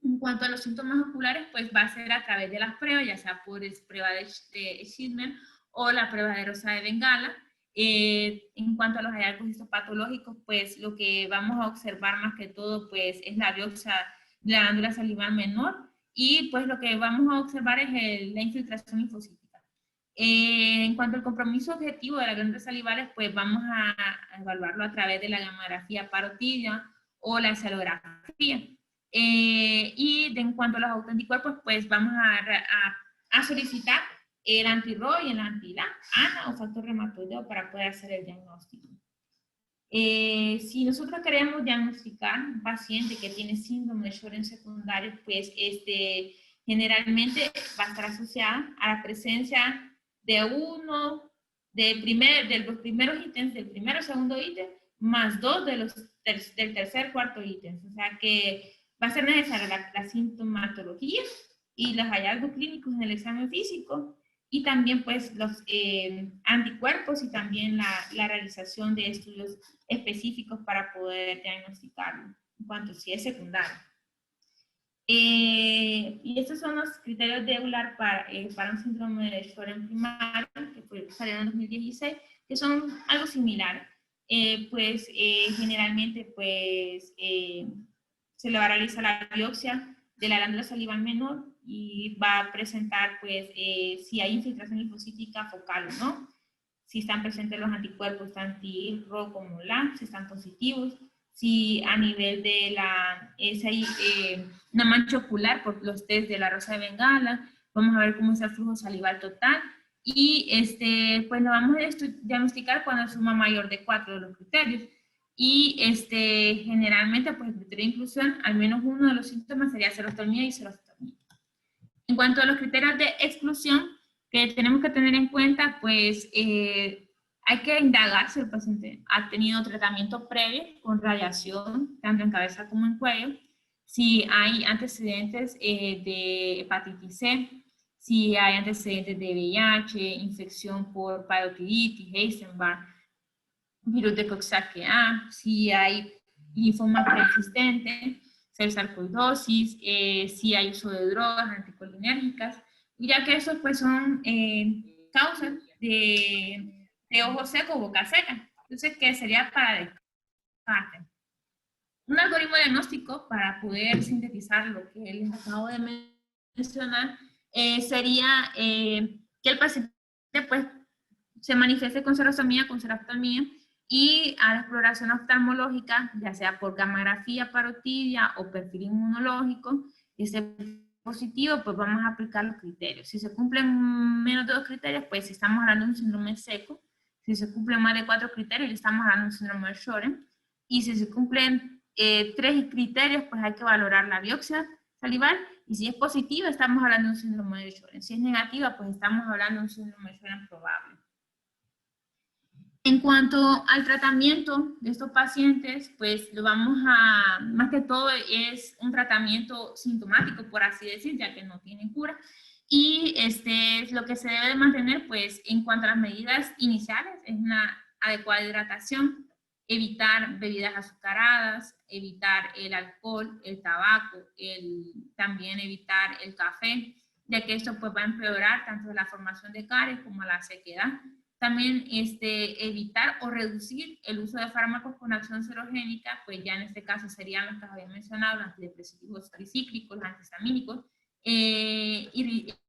En cuanto a los síntomas oculares, pues va a ser a través de las pruebas, ya sea por prueba de Schindler o la prueba de rosa de Bengala. En cuanto a los hallazgos histopatológicos, pues lo que vamos a observar más que todo pues es la biopsia de la glándula salival menor y pues lo que vamos a observar es la infiltración linfocítica. En cuanto al compromiso objetivo de las glándulas salivales, pues vamos a evaluarlo a través de la gamografía parotidia o la escalografía. Y en cuanto a los autoanticuerpos, pues vamos a solicitar el anti-RO y el anti-ANA o factor reumatoideo para poder hacer el diagnóstico. Si nosotros queremos diagnosticar un paciente que tiene síndrome de Sjögren secundario, pues generalmente va a estar asociada a la presencia de los primeros ítems, del primero o segundo ítem, más 2 del tercer, cuarto ítem. O sea que va a ser necesaria la sintomatología y los hallazgos clínicos en el examen físico, y también pues los anticuerpos y también la realización de estudios específicos para poder diagnosticarlo en cuanto a si es secundario. Y estos son los criterios de EULAR para un síndrome de Sjögren primario, que salieron en 2016, que son algo similar. Generalmente se le va a realizar la biopsia de la glándula salival menor y va a presentar si hay infiltración linfocítica focal o no, si están presentes los anticuerpos tanto anti-RO como LA, si están positivos, si a nivel de si hay una mancha ocular por los test de la rosa de Bengala. Vamos a ver cómo es el flujo salival total, y pues lo vamos a diagnosticar cuando es suma mayor de 4 de los criterios. Y generalmente, pues el criterio de inclusión, al menos uno de los síntomas sería serostomía y serostomía. En cuanto a los criterios de exclusión que tenemos que tener en cuenta, pues hay que indagar si el paciente ha tenido tratamiento previo con radiación, tanto en cabeza como en cuello, si hay antecedentes de hepatitis C, si hay antecedentes de VIH, infección por parotiditis, Epstein-Barr, virus de Coxsackie-A, si hay linfoma preexistente, sarcoidosis, si hay uso de drogas anticolinérgicas, y ya que esos pues son causas de ojo seco o boca seca. Entonces, ¿qué sería para descarte? Un algoritmo diagnóstico para poder sintetizar lo que les acabo de mencionar sería que el paciente pues se manifieste con serostomía, y a la exploración oftalmológica, ya sea por gammagrafía parotidia o perfil inmunológico, y esté positivo, pues vamos a aplicar los criterios. Si se cumplen menos de 2 criterios, pues si estamos hablando de un síndrome seco. Si se cumplen más de 4 criterios, estamos hablando de un síndrome de Sjögren. Y si se cumplen 3 criterios, pues hay que valorar la biopsia salival, y si es positiva, estamos hablando de un síndrome de Sjögren. Si es negativa, pues estamos hablando de un síndrome de Sjögren probable. En cuanto al tratamiento de estos pacientes, pues lo vamos a, más que todo es un tratamiento sintomático, por así decir, ya que no tienen cura, y lo que se debe de mantener, pues en cuanto a las medidas iniciales, es una adecuada hidratación, evitar bebidas azucaradas, evitar el alcohol, el tabaco, también evitar el café, ya que esto pues va a empeorar tanto la formación de caries como la sequedad. También evitar o reducir el uso de fármacos con acción serogénica, pues ya en este caso serían los que había mencionado, los antidepresivos tricíclicos, los antihistamínicos,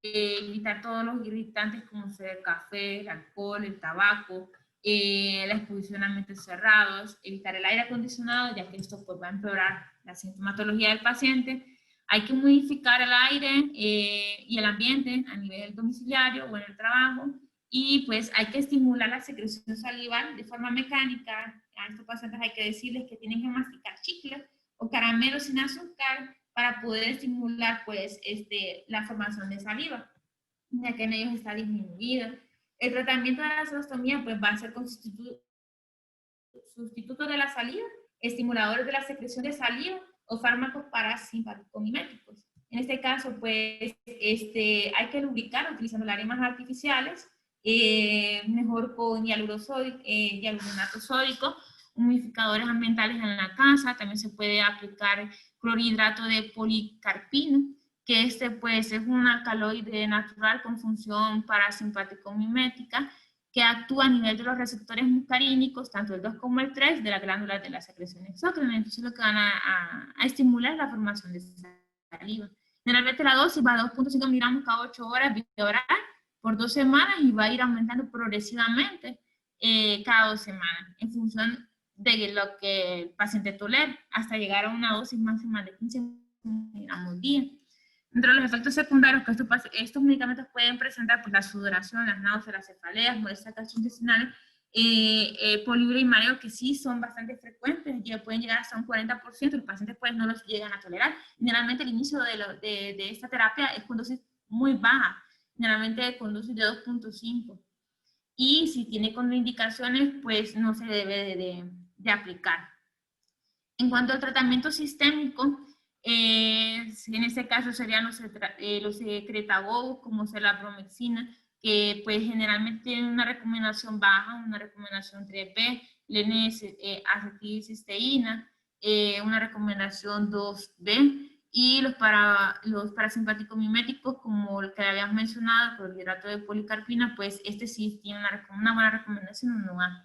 evitar todos los irritantes como ser el café, el alcohol, el tabaco, la exposición a ambientes cerrados, evitar el aire acondicionado, ya que esto pues va a empeorar la sintomatología del paciente. Hay que modificar el aire y el ambiente a nivel domiciliario o en el trabajo, y pues hay que estimular la secreción salival de forma mecánica. A estos pacientes hay que decirles que tienen que masticar chicles o caramelos sin azúcar para poder estimular pues la formación de saliva, ya que en ellos está disminuida. El tratamiento de la serostomía pues va a ser con sustitutos de la saliva, estimuladores de la secreción de saliva o fármacos parasimpaticomiméticos. En este caso pues hay que lubricar utilizando lágrimas artificiales, mejor con hialuronato sódico, humidificadores ambientales en la casa. También se puede aplicar clorhidrato de policarpino, que pues es un alcaloide natural con función parasimpático-mimética que actúa a nivel de los receptores muscarínicos, tanto el 2 como el 3, de las glándulas de la secreción exócrina. Entonces lo que van a estimular la formación de saliva. Generalmente la dosis va a 2.5 miligramos cada 8 horas vía oral por 2 semanas, y va a ir aumentando progresivamente cada 2 semanas en función de lo que el paciente tolere, hasta llegar a una dosis máxima de 15 miligramos día. Entre los efectos secundarios que estos medicamentos pueden presentar, pues la sudoración, las náuseas, las cefaleas, molestias gastrointestinales, poliuria y mareo, que sí son bastante frecuentes, ya pueden llegar hasta un 40%, los pacientes pues no los llegan a tolerar. Generalmente el inicio de esta terapia es con dosis muy baja, generalmente con dosis de 2.5. Y si tiene contraindicaciones, pues no se debe de aplicar. En cuanto al tratamiento sistémico, en este caso serían los secretagogos, como ser la bromexina, que pues generalmente tienen una recomendación baja, una recomendación 3B, acetilcisteína, una recomendación 2B, y los parasimpáticos miméticos, como el que habíamos mencionado, por el hidrato de policarpina, pues este sí tiene una buena recomendación, no A.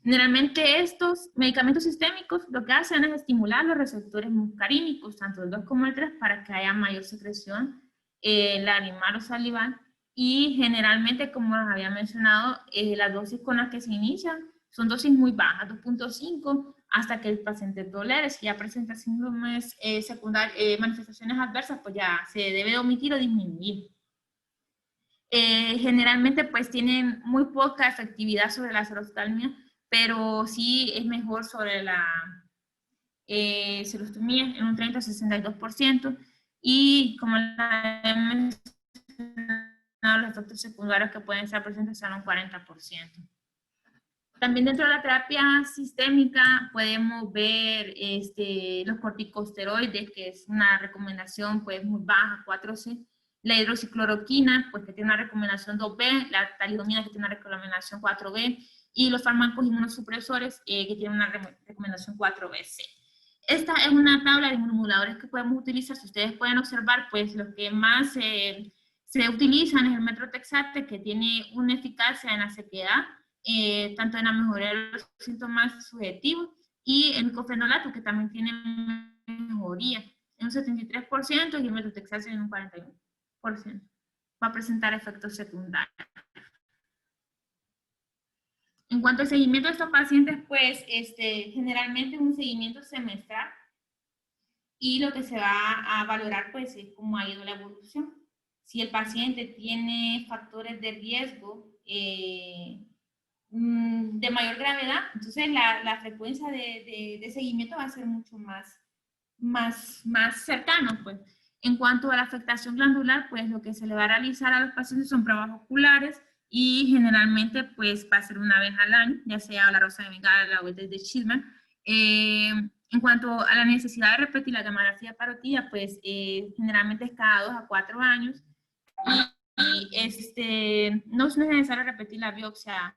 Generalmente estos medicamentos sistémicos lo que hacen es estimular los receptores muscarínicos, tanto el 2 como el 3, para que haya mayor secreción lacrimal o salival, y generalmente, como les había mencionado, las dosis con las que se inician son dosis muy bajas, 2.5, hasta que el paciente tolere. Si ya presenta síndromes secundarios, manifestaciones adversas, pues ya se debe omitir o disminuir. Generalmente pues tienen muy poca efectividad sobre la serostalmia, pero sí es mejor sobre la serostomía en un 30-62%, y como la he mencionado, los efectos secundarios que pueden estar presentes son un 40%. También dentro de la terapia sistémica podemos ver los corticosteroides, que es una recomendación pues muy baja, 4C, la hidroxicloroquina, pues que tiene una recomendación 2B, la talidomida, que tiene una recomendación 4B, y los fármacos inmunosupresores, que tienen una recomendación 4BC. Esta es una tabla de inmunomoduladores que podemos utilizar. Si ustedes pueden observar, pues lo que más se utilizan es el metrotexate, que tiene una eficacia en la sequedad, tanto en la mejoría de los síntomas subjetivos, y el micofenolato, que también tiene mejoría en un 73%, y el metrotexate en un 41%. Va a presentar efectos secundarios. En cuanto al seguimiento de estos pacientes, pues generalmente es un seguimiento semestral, y lo que se va a valorar pues es cómo ha ido la evolución. Si el paciente tiene factores de riesgo de mayor gravedad, entonces la frecuencia de seguimiento va a ser mucho más cercano, pues. En cuanto a la afectación glandular, pues lo que se le va a realizar a los pacientes son pruebas oculares, y generalmente pues va a ser una vez al año, ya sea la rosa de Bengala o el de Schillman. En cuanto a la necesidad de repetir la gamografía parótida, pues generalmente es cada 2 a 4 años, y no es necesario repetir la biopsia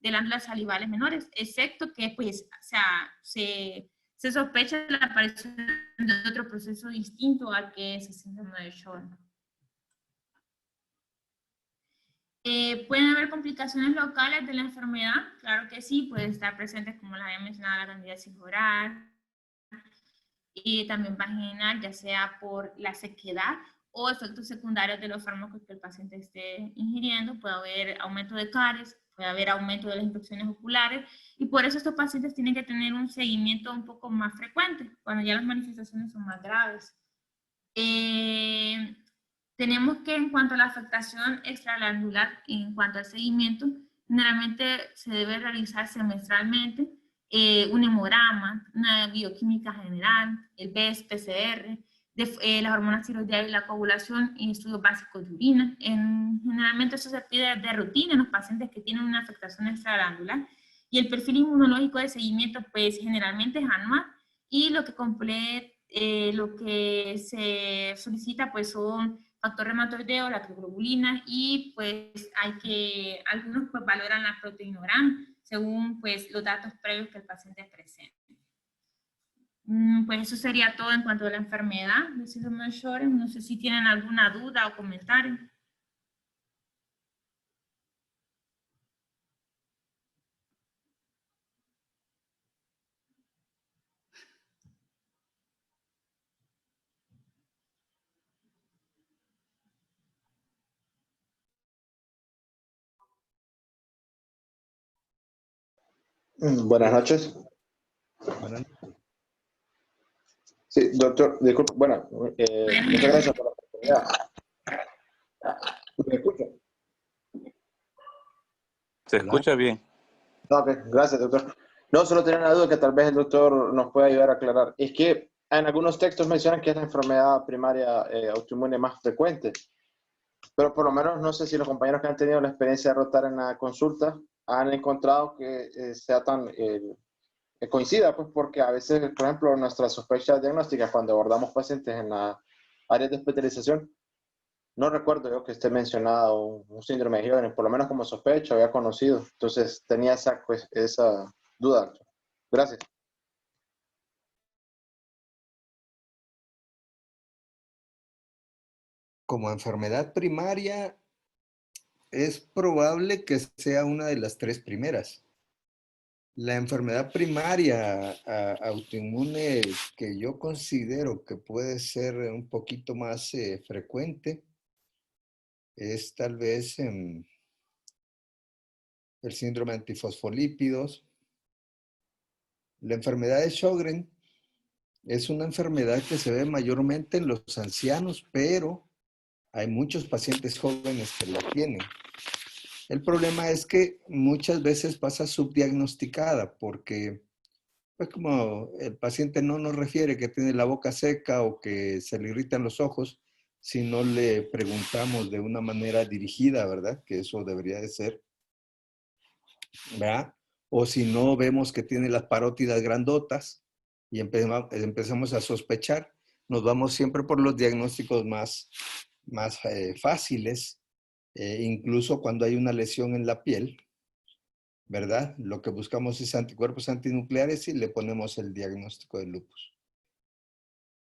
de glándulas salivales menores, excepto que pues, o sea, se sospecha la aparición de otro proceso distinto al que es el síndrome de Sjögren. ¿Pueden haber complicaciones locales de la enfermedad? Claro que sí, puede estar presente, como les había mencionado, la candidiasis oral, y también vaginal, ya sea por la sequedad o efectos secundarios de los fármacos que el paciente esté ingiriendo. Puede haber aumento de caries, puede haber aumento de las infecciones oculares, y por eso estos pacientes tienen que tener un seguimiento un poco más frecuente, cuando ya las manifestaciones son más graves. Tenemos que, en cuanto a la afectación extraglandular, en cuanto al seguimiento, generalmente se debe realizar semestralmente un hemograma, una bioquímica general, el BES-PCR, las hormonas tiroideas y la coagulación, y estudios básicos de orina. Generalmente eso se pide de rutina en los pacientes que tienen una afectación extraglandular, y el perfil inmunológico de seguimiento pues generalmente es anual, y lo que se solicita pues son factor reumatoideo, la globulina, y pues algunos pues valoran la proteinograma según pues los datos previos que el paciente presenta. Pues eso sería todo en cuanto a la enfermedad del síndrome de Sjögren. No sé si tienen alguna duda o comentario. Buenas noches. Buenas noches. Sí, doctor, disculpe, bueno, muchas gracias por Ya. ¿Me escucha? Se Hola. escucha bien. Ok, gracias, doctor. No, solo tenía una duda que tal vez el doctor nos pueda ayudar a aclarar. Es que en algunos textos mencionan que es la enfermedad primaria autoinmune más frecuente, pero por lo menos no sé si los compañeros que han tenido la experiencia de rotar en la consulta han encontrado que sea tan coincida, pues porque a veces, por ejemplo, nuestras sospechas diagnósticas cuando abordamos pacientes en la área de hospitalización, no recuerdo yo que esté mencionado un síndrome de Sjögren, por lo menos como sospecha, había conocido. Entonces tenía esa duda, doctor. Gracias. Como enfermedad primaria, es probable que sea una de las tres primeras. La enfermedad primaria autoinmune que yo considero que puede ser un poquito más frecuente es tal vez el síndrome de antifosfolípidos. La enfermedad de Sjögren es una enfermedad que se ve mayormente en los ancianos, pero hay muchos pacientes jóvenes que la tienen. El problema es que muchas veces pasa subdiagnosticada porque, pues como el paciente no nos refiere que tiene la boca seca o que se le irritan los ojos, si no le preguntamos de una manera dirigida, ¿verdad? Que eso debería de ser, ¿verdad? O si no vemos que tiene las parótidas grandotas y empezamos a sospechar, nos vamos siempre por los diagnósticos más fáciles, incluso cuando hay una lesión en la piel, ¿verdad? Lo que buscamos es anticuerpos antinucleares y le ponemos el diagnóstico de lupus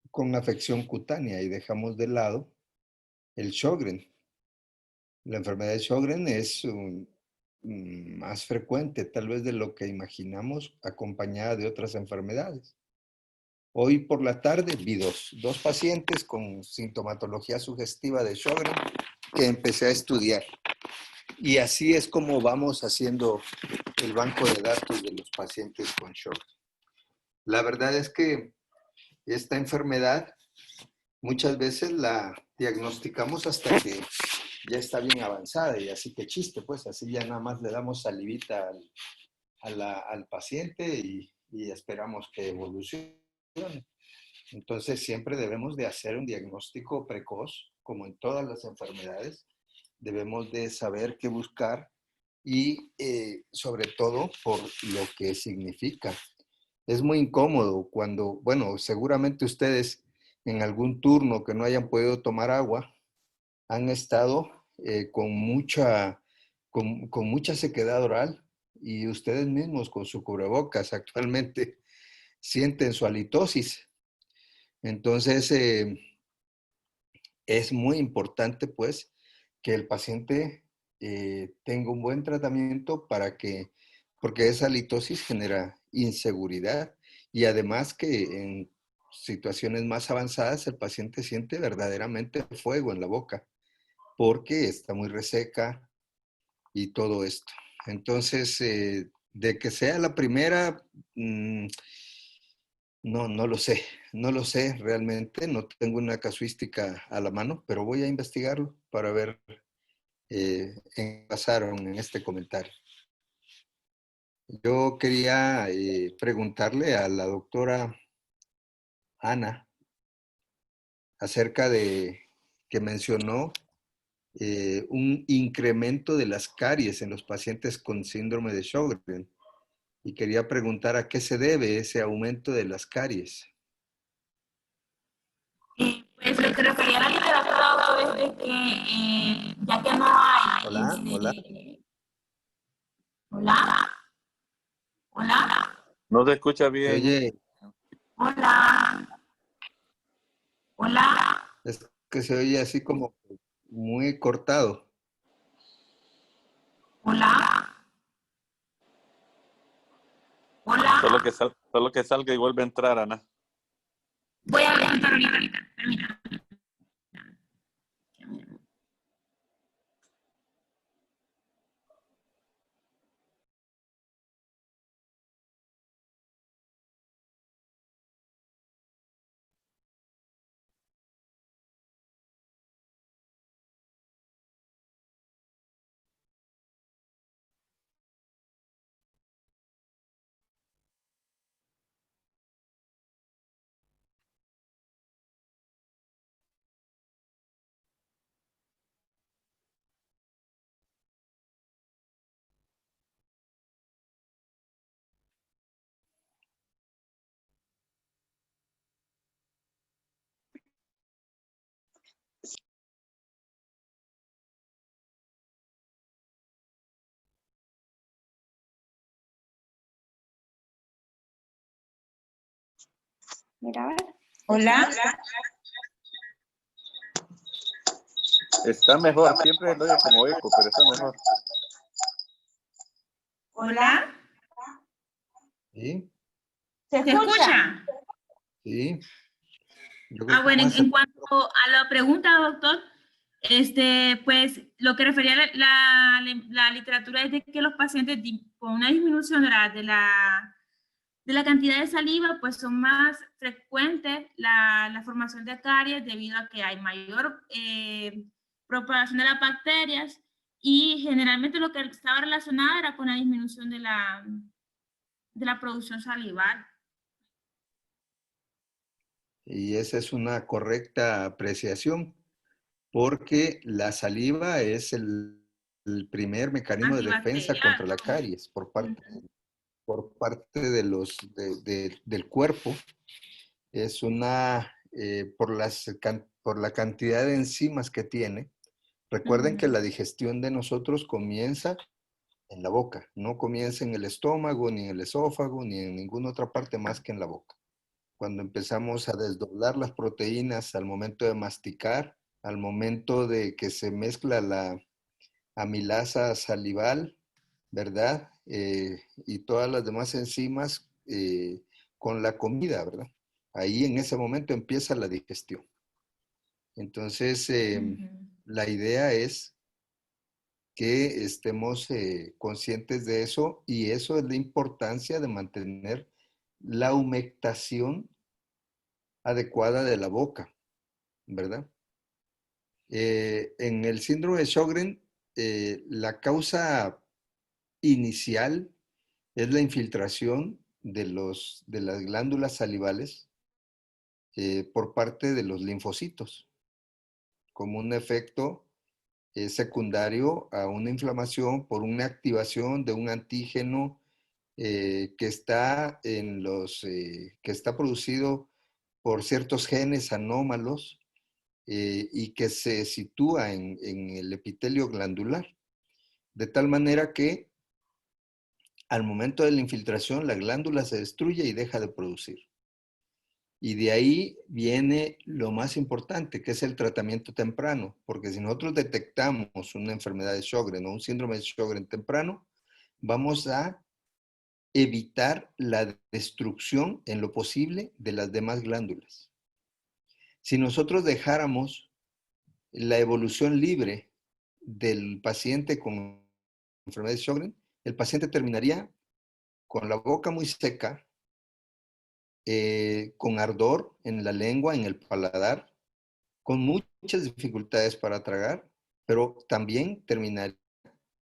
con afección cutánea y dejamos de lado el Sjögren. La enfermedad de Sjögren es más frecuente tal vez de lo que imaginamos, acompañada de otras enfermedades. Hoy por la tarde vi dos pacientes con sintomatología sugestiva de Sjögren que empecé a estudiar. Y así es como vamos haciendo el banco de datos de los pacientes con Sjögren. La verdad es que esta enfermedad muchas veces la diagnosticamos hasta que ya está bien avanzada y así que chiste, pues así ya nada más le damos salivita al paciente y esperamos que evolucione. Entonces siempre debemos de hacer un diagnóstico precoz, como en todas las enfermedades. Debemos de saber qué buscar y sobre todo por lo que significa. Es muy incómodo cuando, bueno, seguramente ustedes en algún turno que no hayan podido tomar agua, han estado con mucha sequedad oral y ustedes mismos con su cubrebocas actualmente sienten su halitosis. Entonces, es muy importante pues que el paciente tenga un buen tratamiento porque esa halitosis genera inseguridad y además que en situaciones más avanzadas el paciente siente verdaderamente fuego en la boca porque está muy reseca y todo esto. Entonces, de que sea la primera, no lo sé, no lo sé realmente, no tengo una casuística a la mano, pero voy a investigarlo para ver en qué pasaron en este comentario. Yo quería preguntarle a la doctora Ana acerca de que mencionó un incremento de las caries en los pacientes con síndrome de Sjögren y quería preguntar a qué se debe ese aumento de las caries. Pues lo que refería a la literatura autor es de que ya que no hay Hola, hola. hola, hola, No se escucha Se bien. oye, hola, hola, es que se oye así como muy cortado. hola, Solo hola. que, solo que salga y vuelve a entrar, Ana. Voy a levantar ahorita, permítame. Mira, a ver. Hola. Está mejor, siempre lo oye como eco, pero está mejor. Hola. ¿Sí? ¿Se escucha? Sí. Yo creo que Bueno, vamos a en cuanto a la pregunta, doctor, pues lo que refería la literatura es de que los pacientes con una disminución de la cantidad de saliva, pues son más frecuentes la formación de caries debido a que hay mayor propagación de las bacterias y generalmente lo que estaba relacionado era con la disminución de la producción salival. Y esa es una correcta apreciación, porque la saliva es el primer mecanismo de defensa contra Antibacterial. la caries por parte de del cuerpo. Es una, por la cantidad de enzimas que tiene. Recuerden que la digestión de nosotros comienza en la boca, no comienza en el estómago, ni en el esófago, ni en ninguna otra parte más que en la boca. Cuando empezamos a desdoblar las proteínas al momento de masticar, al momento de que se mezcla la amilasa salival, ¿verdad? Y todas las demás enzimas con la comida, ¿verdad? Ahí en ese momento empieza la digestión. Entonces, la idea es que estemos conscientes de eso y eso es la importancia de mantener la humectación adecuada de la boca, ¿verdad? En el síndrome de Sjögren, la causa inicial es la infiltración de las glándulas salivales por parte de los linfocitos, como un efecto secundario a una inflamación por una activación de un antígeno que está que está producido por ciertos genes anómalos y que se sitúa en el epitelio glandular, de tal manera que al momento de la infiltración la glándula se destruye y deja de producir. Y de ahí viene lo más importante, que es el tratamiento temprano, porque si nosotros detectamos una enfermedad de Sjögren o un síndrome de Sjögren temprano, vamos a evitar la destrucción en lo posible de las demás glándulas. Si nosotros dejáramos la evolución libre del paciente con enfermedad de Sjögren, el paciente terminaría con la boca muy seca, con ardor en la lengua, en el paladar, con muchas dificultades para tragar, pero también terminaría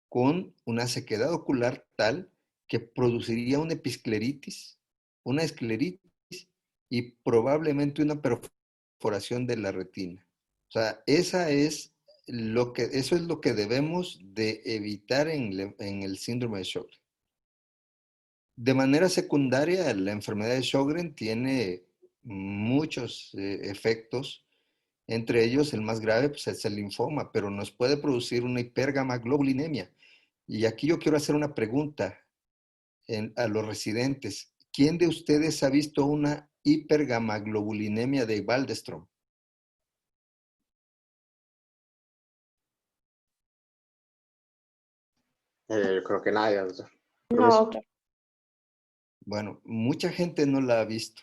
con una sequedad ocular tal que produciría una episcleritis, una escleritis y probablemente una perforación de la retina. O sea, eso es lo que debemos de evitar en el síndrome de Sjögren. De manera secundaria, la enfermedad de Sjögren tiene muchos efectos, entre ellos el más grave pues, es el linfoma, pero nos puede producir una hipergamaglobulinemia. Y aquí yo quiero hacer una pregunta a los residentes. ¿Quién de ustedes ha visto una hipergamaglobulinemia de Waldenström? Yo creo que nadie, doctor. No, doctor. Bueno, mucha gente no la ha visto.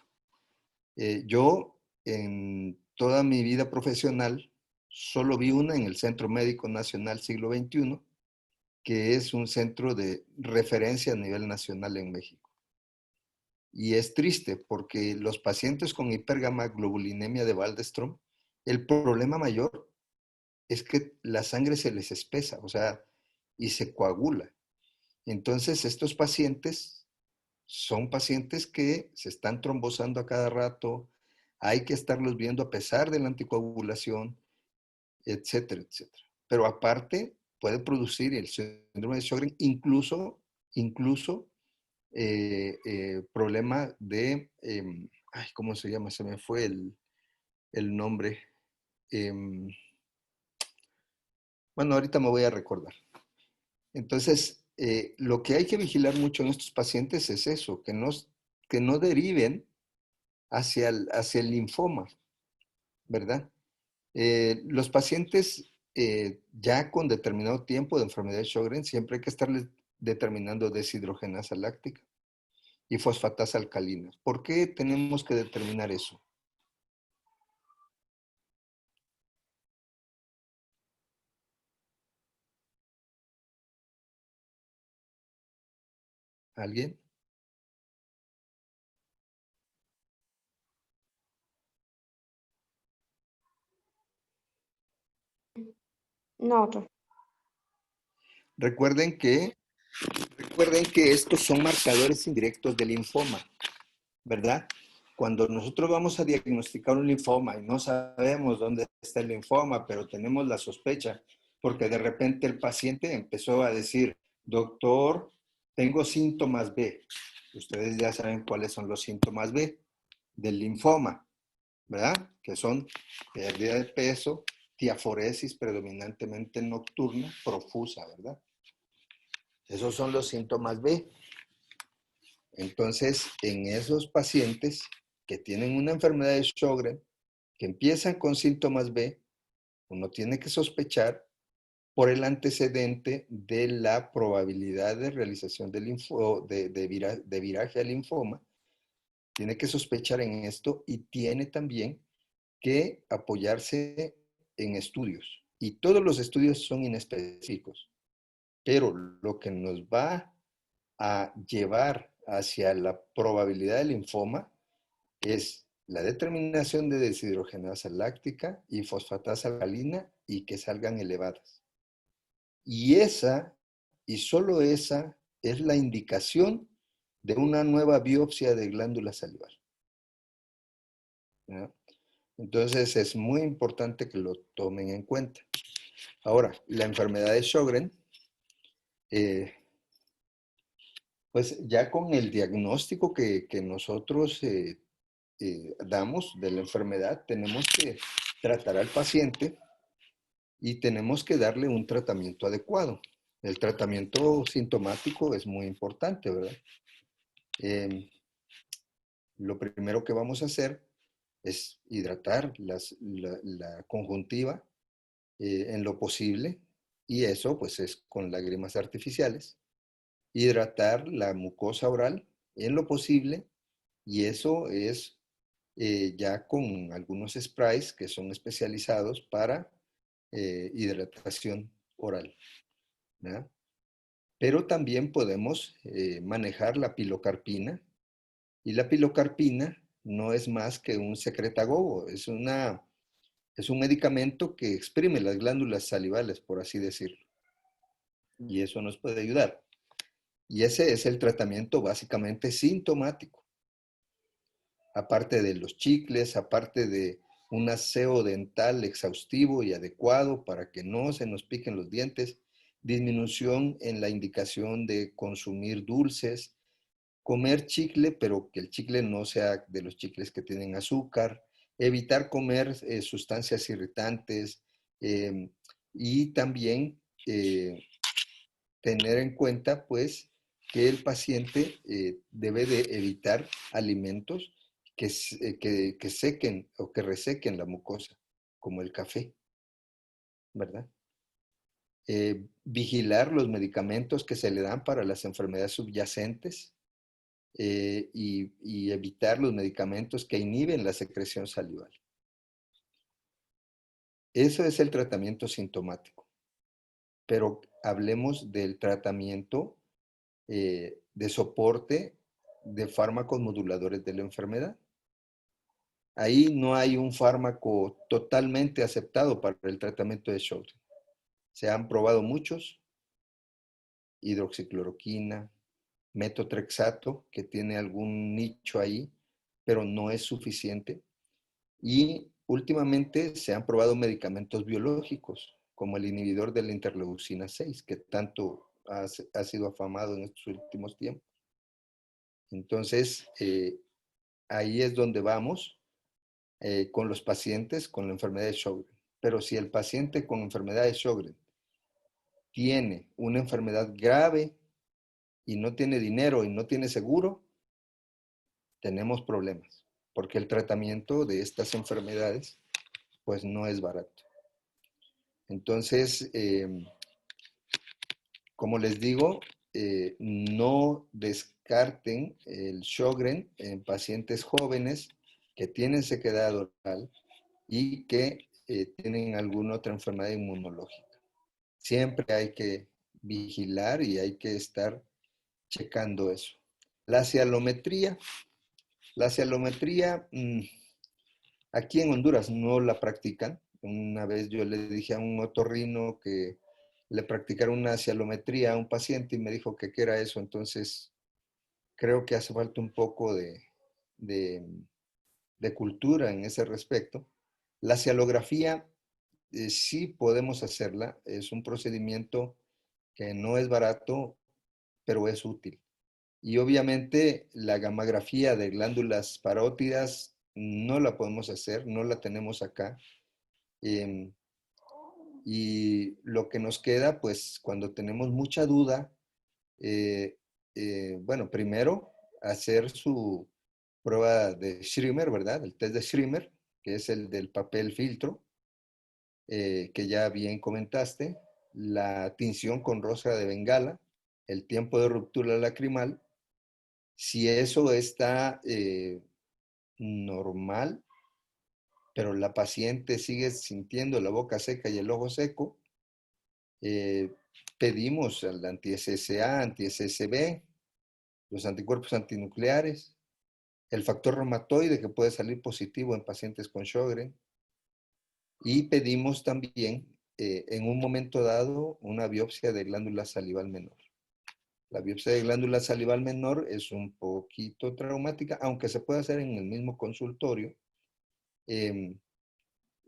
Yo, en toda mi vida profesional, solo vi una en el Centro Médico Nacional Siglo XXI, que es un centro de referencia a nivel nacional en México. Y es triste porque los pacientes con hipergamaglobulinemia de Waldenström, el problema mayor es que la sangre se les espesa, o sea, y se coagula. Entonces, estos pacientes son pacientes que se están trombosando a cada rato, hay que estarlos viendo a pesar de la anticoagulación, etcétera, etcétera. Pero aparte, puede producir el síndrome de Sjögren incluso problema de, ¿cómo se llama? Se me fue el nombre. Bueno, ahorita me voy a recordar. Entonces, lo que hay que vigilar mucho en estos pacientes es eso, que no deriven hacia el linfoma, ¿verdad? Los pacientes ya con determinado tiempo de enfermedad de Sjögren, siempre hay que estarles determinando deshidrogenasa láctica y fosfatasa alcalina. ¿Por qué tenemos que determinar eso? ¿Alguien? No, doctor. Recuerden que estos son marcadores indirectos del linfoma, ¿verdad? Cuando nosotros vamos a diagnosticar un linfoma y no sabemos dónde está el linfoma, pero tenemos la sospecha, porque de repente el paciente empezó a decir, doctor, tengo síntomas B. Ustedes ya saben cuáles son los síntomas B del linfoma, ¿verdad? Que son pérdida de peso, tiaforesis predominantemente nocturna, profusa, ¿verdad? Esos son los síntomas B. Entonces, en esos pacientes que tienen una enfermedad de Sjögren, que empiezan con síntomas B, uno tiene que sospechar por el antecedente de la probabilidad de realización de viraje al linfoma. Tiene que sospechar en esto y tiene también que apoyarse en estudios. Y todos los estudios son inespecíficos. Pero lo que nos va a llevar hacia la probabilidad del linfoma es la determinación de deshidrogenasa láctica y fosfatasa alcalina y que salgan elevadas. Y esa, y solo esa, es la indicación de una nueva biopsia de glándula salival, ¿no? Entonces es muy importante que lo tomen en cuenta. Ahora, la enfermedad de Sjögren, pues ya con el diagnóstico que nosotros damos de la enfermedad, tenemos que tratar al paciente y tenemos que darle un tratamiento adecuado. El tratamiento sintomático es muy importante, ¿verdad? Lo primero que vamos a hacer es hidratar la conjuntiva en lo posible, y eso pues es con lágrimas artificiales. Hidratar la mucosa oral en lo posible, y eso es ya con algunos sprays que son especializados para hidratación oral, ¿verdad? Pero también podemos manejar la pilocarpina, y la pilocarpina no es más que un secretagogo, es un medicamento que exprime las glándulas salivales, por así decirlo, y eso nos puede ayudar. Y ese es el tratamiento básicamente sintomático. Aparte de los chicles, aparte de un aseo dental exhaustivo y adecuado para que no se nos piquen los dientes, disminución en la indicación de consumir dulces, comer chicle, pero que el chicle no sea de los chicles que tienen azúcar, evitar comer sustancias irritantes, y también tener en cuenta, pues, que el paciente debe de evitar alimentos que sequen o que resequen la mucosa, como el café, ¿verdad? Vigilar los medicamentos que se le dan para las enfermedades subyacentes, y evitar los medicamentos que inhiben la secreción salival. Eso es el tratamiento sintomático. Pero hablemos del tratamiento de soporte de fármacos moduladores de la enfermedad. Ahí no hay un fármaco totalmente aceptado para el tratamiento de Sjögren. Se han probado muchos: hidroxicloroquina, metotrexato, que tiene algún nicho ahí, pero no es suficiente. Y últimamente se han probado medicamentos biológicos, como el inhibidor de la interleucina 6, que tanto ha sido afamado en estos últimos tiempos. Entonces, ahí es donde vamos con los pacientes con la enfermedad de Sjögren. Pero si el paciente con enfermedad de Sjögren tiene una enfermedad grave y no tiene dinero y no tiene seguro, tenemos problemas, porque el tratamiento de estas enfermedades pues no es barato. Entonces, como les digo, no descarten el Sjögren en pacientes jóvenes que tienen sequedad oral y que tienen alguna otra enfermedad inmunológica. Siempre hay que vigilar y hay que estar checando eso. La cialometría, aquí en Honduras no la practican. Una vez yo le dije a un otorrino que le practicara una cialometría a un paciente y me dijo que qué era eso. Entonces, creo que hace falta un poco de cultura en ese respecto. La cialografía sí podemos hacerla. Es un procedimiento que no es barato, pero es útil. Y obviamente la gammagrafía de glándulas parótidas no la podemos hacer, no la tenemos acá. Y lo que nos queda, pues cuando tenemos mucha duda, bueno, primero hacer su prueba de Schirmer, ¿verdad? El test de Schirmer, que es el del papel filtro, que ya bien comentaste, la tinción con rosa de bengala, el tiempo de ruptura lacrimal. Si eso está normal, pero la paciente sigue sintiendo la boca seca y el ojo seco, pedimos al anti-SSA, anti-SSB, los anticuerpos antinucleares, el factor reumatoide que puede salir positivo en pacientes con Sjögren, y pedimos también en un momento dado una biopsia de glándula salival menor. La biopsia de glándula salival menor es un poquito traumática, aunque se puede hacer en el mismo consultorio,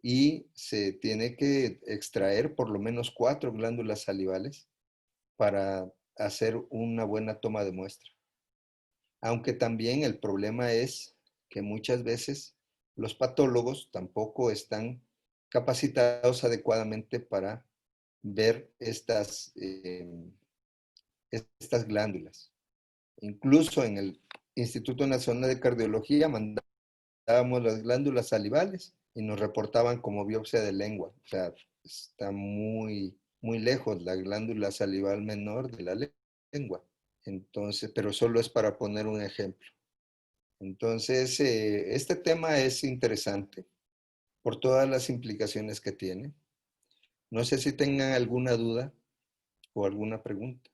y se tiene que extraer por lo menos 4 glándulas salivales para hacer una buena toma de muestra. Aunque también el problema es que muchas veces los patólogos tampoco están capacitados adecuadamente para ver estas glándulas. Incluso en el Instituto Nacional de Cardiología mandábamos las glándulas salivales y nos reportaban como biopsia de lengua. O sea, está muy, muy lejos la glándula salival menor de la lengua. Entonces, pero solo es para poner un ejemplo. Entonces, este tema es interesante por todas las implicaciones que tiene. No sé si tengan alguna duda o alguna pregunta.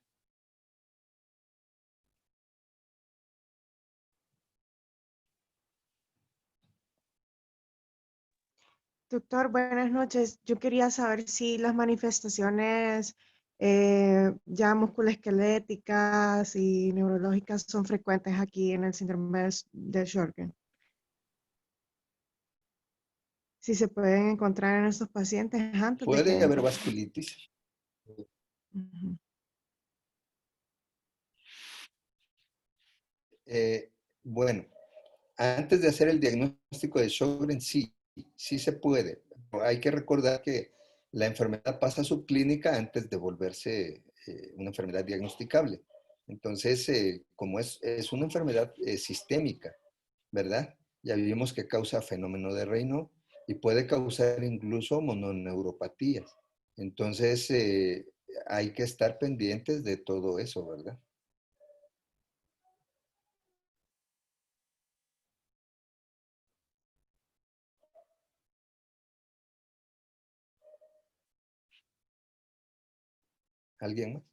Doctor, buenas noches. Yo quería saber si las manifestaciones ya musculoesqueléticas y neurológicas son frecuentes aquí en el síndrome de Sjögren. Si se pueden encontrar en estos pacientes antes de Puede que... haber vasculitis. Ujú. Bueno, antes de hacer el diagnóstico de Sjögren, sí se puede. Hay que recordar que la enfermedad pasa a subclínica antes de volverse una enfermedad diagnosticable. Entonces, como es una enfermedad sistémica, ¿verdad? Ya vimos que causa fenómeno de Raynaud y puede causar incluso mononeuropatías. Entonces, hay que estar pendientes de todo eso, ¿verdad? ¿Alguien más?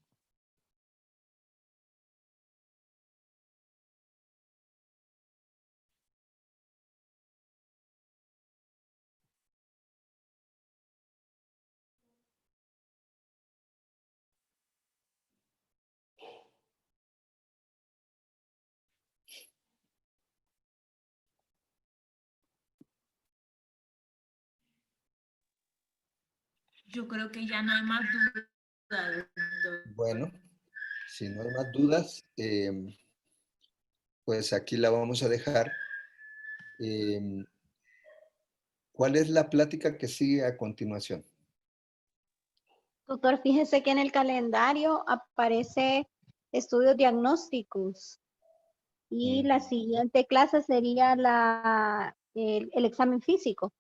Yo creo que ya no hay más duda, doctor. Bueno, si no hay más dudas, pues aquí la vamos a dejar. ¿Cuál es la plática que sigue a continuación? Doctor, fíjese que en el calendario aparece estudios diagnósticos. Y la siguiente clase sería el examen físico,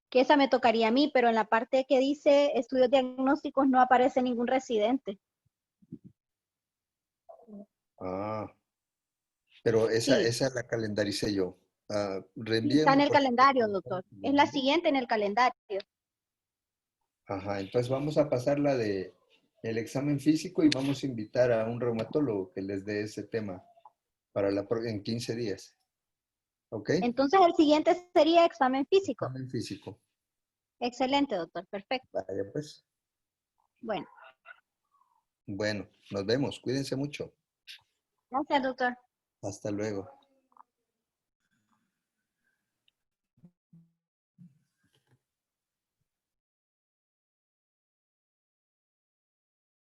que esa me tocaría a mí, pero en la parte que dice estudios diagnósticos no aparece ningún residente. Ah, pero esa, Sí, esa la calendaricé yo. sí, está en Reenvíeme, el por calendario, favor. doctor. Es la siguiente en el calendario. Ajá, entonces vamos a pasar la de el examen físico y vamos a invitar a un reumatólogo que les dé ese tema para en 15 días. ¿Ok? Entonces el siguiente sería examen físico. Examen físico. Excelente, doctor. Perfecto. Vaya, pues. Bueno, Bueno, nos vemos. Cuídense mucho. gracias, doctor. Hasta luego.